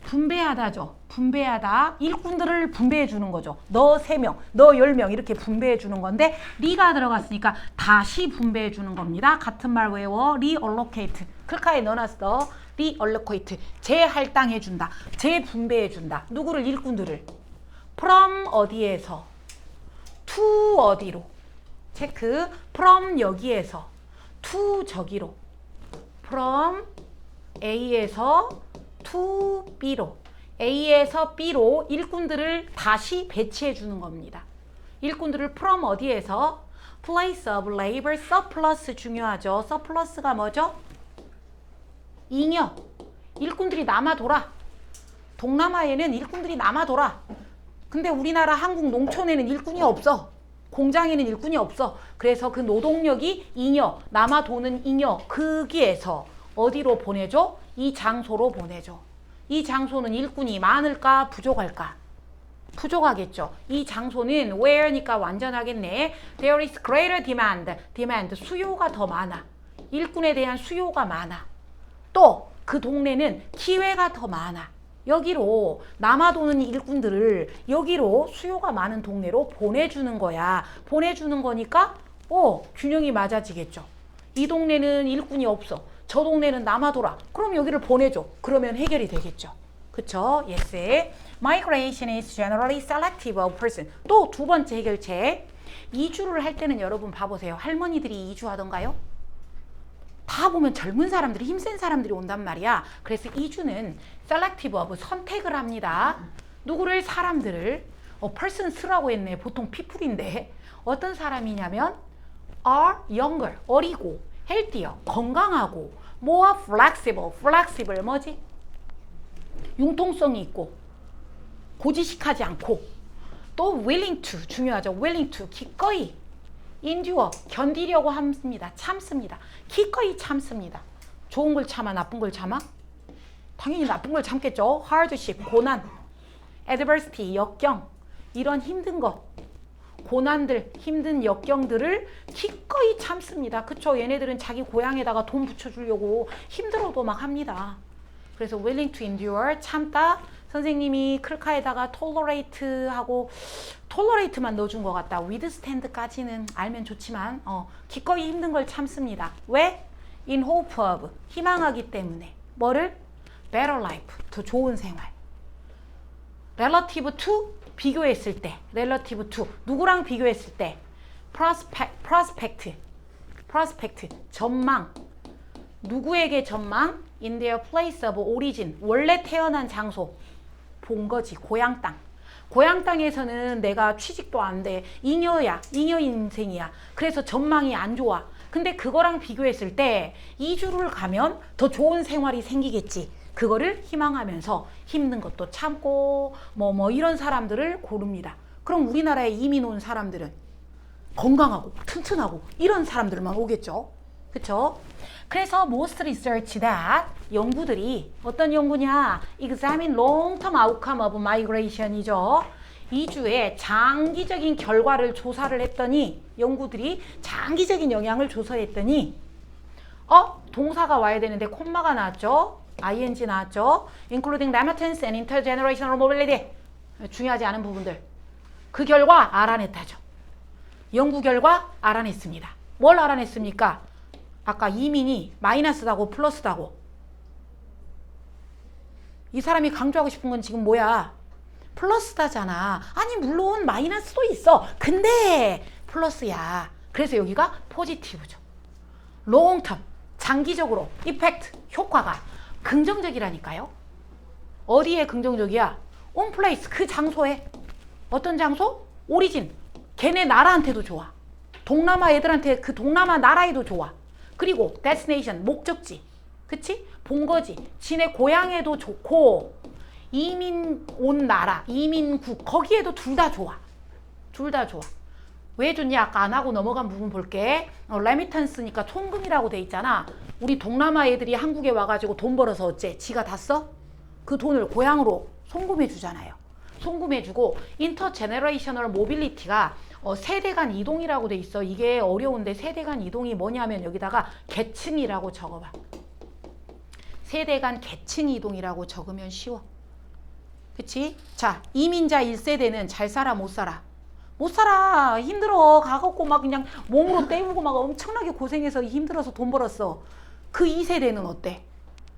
[SPEAKER 1] 분배하다죠. 분배하다. 일꾼들을 분배해 주는 거죠. 너 3명, 너 10명 이렇게 분배해 주는 건데 리가 들어갔으니까 다시 분배해 주는 겁니다. 같은 말 외워. reallocate. 클카에 넣어놨어. reallocate. 재할당해 준다. 재분배해 준다. 누구를? 일꾼들을. from 어디에서? to 어디로? 체크. from 여기에서. to 저기로. from A에서 to B로. A에서 B로 일꾼들을 다시 배치해 주는 겁니다. 일꾼들을 from 어디에서? place of labor surplus 중요하죠. surplus가 뭐죠? 잉여. 일꾼들이 남아 돌아. 동남아에는 일꾼들이 남아 돌아. 근데 우리나라 한국 농촌에는 일꾼이 없어. 공장에는 일꾼이 없어. 그래서 그 노동력이 잉여, 남아 도는 잉여 거기에서 어디로 보내줘? 이 장소로 보내줘. 이 장소는 일꾼이 많을까? 부족할까? 부족하겠죠. 이 장소는 where니까 완전하겠네. There is greater demand. 수요가 더 많아. 일꾼에 대한 수요가 많아. 또 그 동네는 기회가 더 많아. 여기로 남아도는 일꾼들을 여기로 수요가 많은 동네로 보내주는 거야. 보내주는 거니까 균형이 맞아지겠죠. 이 동네는 일꾼이 없어. 저 동네는 남아돌아. 그럼 여기를 보내줘. 그러면 해결이 되겠죠. 그쵸? Yes. Migration is generally selective of person. 또 두 번째 해결책. 이주를 할 때는 여러분 봐보세요. 할머니들이 이주하던가요? 다 보면 젊은 사람들이, 힘센 사람들이 온단 말이야. 그래서 이주는 selective of 선택을 합니다. 누구를? 사람들을. person 쓰라고 했네. 보통 people인데 어떤 사람이냐면 are younger, 어리고 healthier, 건강하고 more flexible 뭐지? 융통성이 있고 고지식하지 않고 또 willing to 중요하죠. willing to 기꺼이 endure 견디려고 합니다. 참습니다. 기꺼이 참습니다. 좋은 걸 참아 나쁜 걸 참아? 당연히 나쁜 걸 참겠죠. hardship 고난, adversity 역경 이런 힘든 것 고난들, 힘든 역경들을 기꺼이 참습니다. 그쵸? 얘네들은 자기 고향에다가 돈 붙여주려고 힘들어도 막 합니다. 그래서 willing to endure, 참다, 선생님이 클카에다가 tolerate하고 tolerate만 넣어준 것 같다. withstand까지는 알면 좋지만 기꺼이 힘든 걸 참습니다. 왜? in hope of 희망하기 때문에 뭐를? better life 더 좋은 생활. relative to 비교했을 때 relative to 누구랑 비교했을 때 prospect 전망 누구에게 전망? in their place of origin 원래 태어난 장소 본 거지. 고향 땅. 고향 땅에서는 내가 취직도 안 돼. 잉여야. 잉여 인생이야. 그래서 전망이 안 좋아. 근데 그거랑 비교했을 때 이주를 가면 더 좋은 생활이 생기겠지. 그거를 희망하면서 힘든 것도 참고 뭐 이런 사람들을 고릅니다. 그럼 우리나라에 이민 온 사람들은 건강하고 튼튼하고 이런 사람들만 오겠죠. 그쵸? 그래서 most research that 연구들이 어떤 연구냐? examine long-term outcome of migration이죠. 이주의 장기적인 결과를 조사를 했더니 연구들이 장기적인 영향을 조사했더니 동사가 와야 되는데 콤마가 나왔죠. ing 나왔죠. including remittance and intergenerational mobility 중요하지 않은 부분들 그 결과 알아냈다죠. 연구 결과 알아냈습니다. 뭘 알아냈습니까? 아까 이민이 마이너스다고 플러스다고. 이 사람이 강조하고 싶은 건 지금 뭐야? 플러스다잖아. 아니 물론 마이너스도 있어. 근데 플러스야. 그래서 여기가 포지티브죠. 롱텀 장기적으로 이펙트 효과가 긍정적이라니까요. 어디에 긍정적이야? on place 그 장소에. 어떤 장소? 오리진 걔네 나라한테도 좋아. 동남아 애들한테 그 동남아 나라에도 좋아. 그리고 destination 목적지 그치? 본거지 지네 고향에도 좋고 이민 온 나라 이민국 거기에도 둘 다 좋아. 둘 다 좋아. 왜 좋냐? 아까 안 하고 넘어간 부분 볼게. 레미턴스니까 송금이라고 돼 있잖아. 우리 동남아 애들이 한국에 와가지고 돈 벌어서 어째? 지가 다 써? 그 돈을 고향으로 송금해 주잖아요. 송금해 주고 인터제너레이셔널 모빌리티가 세대 간 이동이라고 돼 있어. 이게 어려운데 세대 간 이동이 뭐냐면 여기다가 계층이라고 적어봐. 세대 간 계층 이동이라고 적으면 쉬워. 그치? 자, 이민자 1세대는 잘 살아 못 살아? 못 살아. 힘들어. 가갖고 막 그냥 몸으로 때우고 막 엄청나게 고생해서 힘들어서 돈 벌었어. 그 2세대는 어때?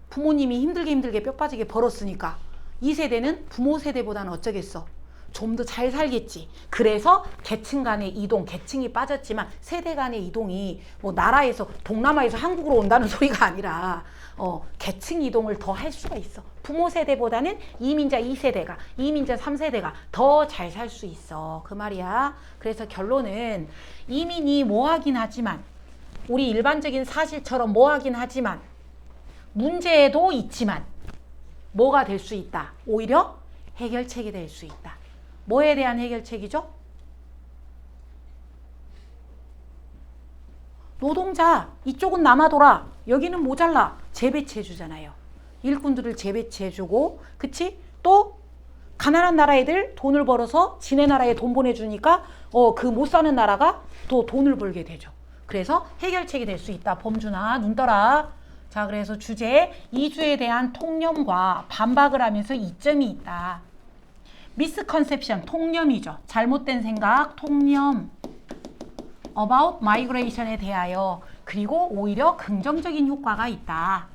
[SPEAKER 1] 부모님이 힘들게 뼈 빠지게 벌었으니까 2세대는 부모 세대보다는 어쩌겠어? 좀 더 잘 살겠지. 그래서 계층 간의 이동, 계층이 빠졌지만 세대 간의 이동이 뭐 나라에서 동남아에서 한국으로 온다는 소리가 아니라 계층 이동을 더 할 수가 있어. 부모 세대보다는 이민자 2세대가, 이민자 3세대가 더 잘 살 수 있어. 그 말이야. 그래서 결론은 이민이 뭐하긴 하지만 우리 일반적인 사실처럼 뭐하긴 하지만 문제도 있지만 뭐가 될 수 있다. 오히려 해결책이 될 수 있다. 뭐에 대한 해결책이죠? 노동자 이쪽은 남아돌아 여기는 모자라 재배치해 주잖아요. 일꾼들을 재배치해 주고 그치? 또 가난한 나라 애들 돈을 벌어서 지네 나라에 돈 보내주니까 그 못 사는 나라가 또 돈을 벌게 되죠. 그래서 해결책이 될 수 있다. 범준아 눈 떠라. 자, 그래서 주제 이주에 대한 통념과 반박을 하면서 이점이 있다. 미스컨셉션 통념이죠. 잘못된 생각 통념 about migration에 대하여 그리고 오히려 긍정적인 효과가 있다.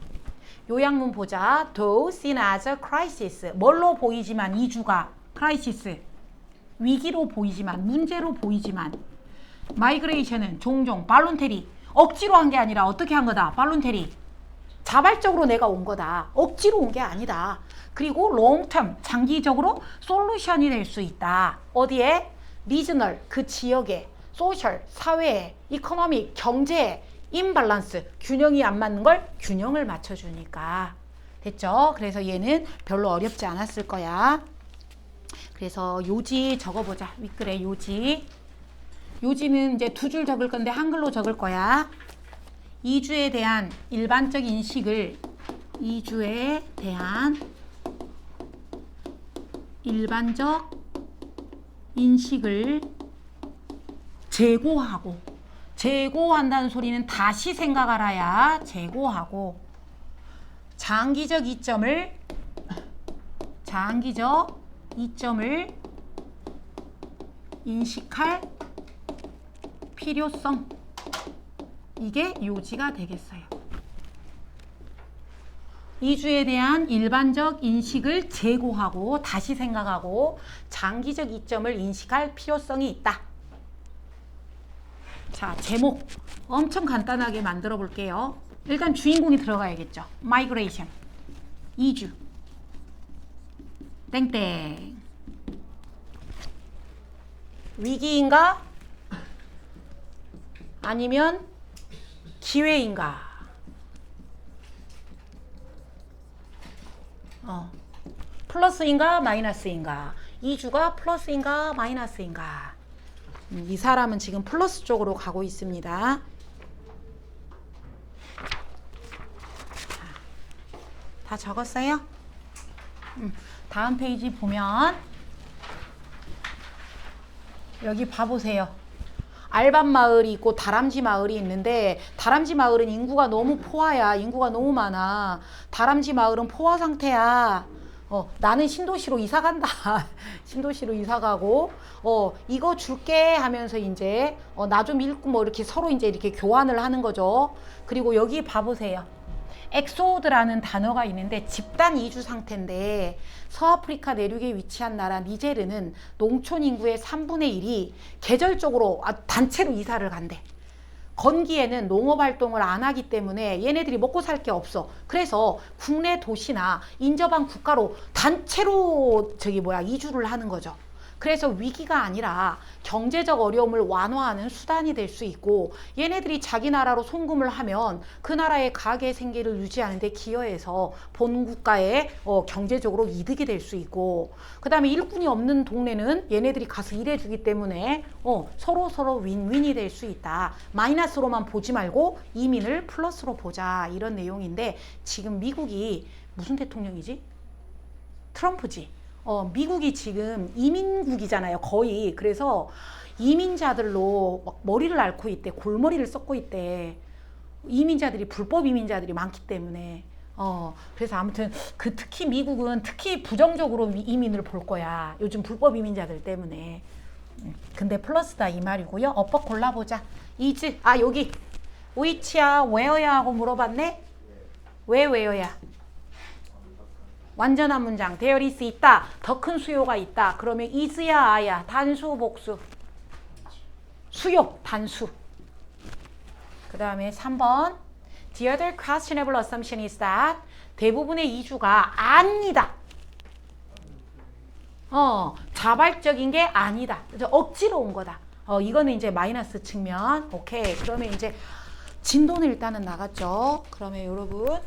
[SPEAKER 1] 요약문 보자. Though seen as a crisis 뭘로 보이지만 이주가 crisis 위기로 보이지만 문제로 보이지만 migration은 종종 발론테리 억지로 한 게 아니라 어떻게 한 거다. 발론테리 자발적으로 내가 온 거다. 억지로 온 게 아니다. 그리고 롱텀 장기적으로 솔루션이 될 수 있다. 어디에? 리저널 그 지역에 소셜 사회에 이코노믹 경제에 임밸런스 균형이 안 맞는 걸 균형을 맞춰주니까 됐죠? 그래서 얘는 별로 어렵지 않았을 거야. 그래서 요지 적어보자. 윗글에 요지. 요지는 이제 두 줄 적을 건데 한글로 적을 거야. 이주에 대한 일반적 인식을 이주에 대한 일반적 인식을 재고하고 재고한다는 소리는 다시 생각하라야 재고하고 장기적 장기적 이점을 인식할 필요성. 이게 요지가 되겠어요. 이주에 대한 일반적 인식을 제고하고 다시 생각하고 장기적 이점을 인식할 필요성이 있다. 자, 제목 엄청 간단하게 만들어 볼게요. 일단 주인공이 들어가야겠죠. migration, 이주. 땡땡. 위기인가? 아니면 기회인가? 플러스인가 마이너스인가? 이주가 플러스인가 마이너스인가? 이 사람은 지금 플러스 쪽으로 가고 있습니다. 다 적었어요? 다음 페이지 보면 여기 봐보세요. 알밤 마을이 있고 다람쥐 마을이 있는데 다람쥐 마을은 인구가 너무 포화야. 인구가 너무 많아. 다람쥐 마을은 포화 상태야. 나는 신도시로 이사 간다. 신도시로 이사 가고 이거 줄게 하면서 이제 나 좀 읽고 뭐 이렇게 서로 이제 이렇게 교환을 하는 거죠. 그리고 여기 봐보세요. 엑소드라는 단어가 있는데 집단 이주 상태인데 서아프리카 내륙에 위치한 나라 니제르는 농촌 인구의 3분의 1이 계절적으로 단체로 이사를 간대. 건기에는 농업 활동을 안 하기 때문에 얘네들이 먹고 살 게 없어. 그래서 국내 도시나 인접한 국가로 단체로 이주를 하는 거죠. 그래서 위기가 아니라 경제적 어려움을 완화하는 수단이 될 수 있고 얘네들이 자기 나라로 송금을 하면 그 나라의 가계 생계를 유지하는 데 기여해서 본 국가의 경제적으로 이득이 될 수 있고 그 다음에 일꾼이 없는 동네는 얘네들이 가서 일해주기 때문에 서로 윈윈이 될 수 있다. 마이너스로만 보지 말고 이민을 플러스로 보자. 이런 내용인데 지금 미국이 무슨 대통령이지? 트럼프지. 미국이 지금 이민국이잖아요. 거의. 그래서 이민자들로 막 머리를 앓고 있대. 골머리를 썩고 있대. 이민자들이 불법 이민자들이 많기 때문에. 그래서 아무튼 특히 미국은 특히 부정적으로 이민을 볼 거야. 요즘 불법 이민자들 때문에. 근데 플러스다 이 말이고요. 어법 골라보자. 이즈. 여기 which야 where야 하고 물어봤네. 왜 where야? 완전한 문장. there is 있다. 더 큰 수요가 있다. 그러면 is야 아야. 단수 복수. 수요. 단수. 그 다음에 3번. The other questionable assumption is that 대부분의 이주가 아니다. 자발적인 게 아니다. 억지로 온 거다. 이거는 이제 마이너스 측면. 오케이. 그러면 이제 진도는 일단은 나갔죠. 그러면 여러분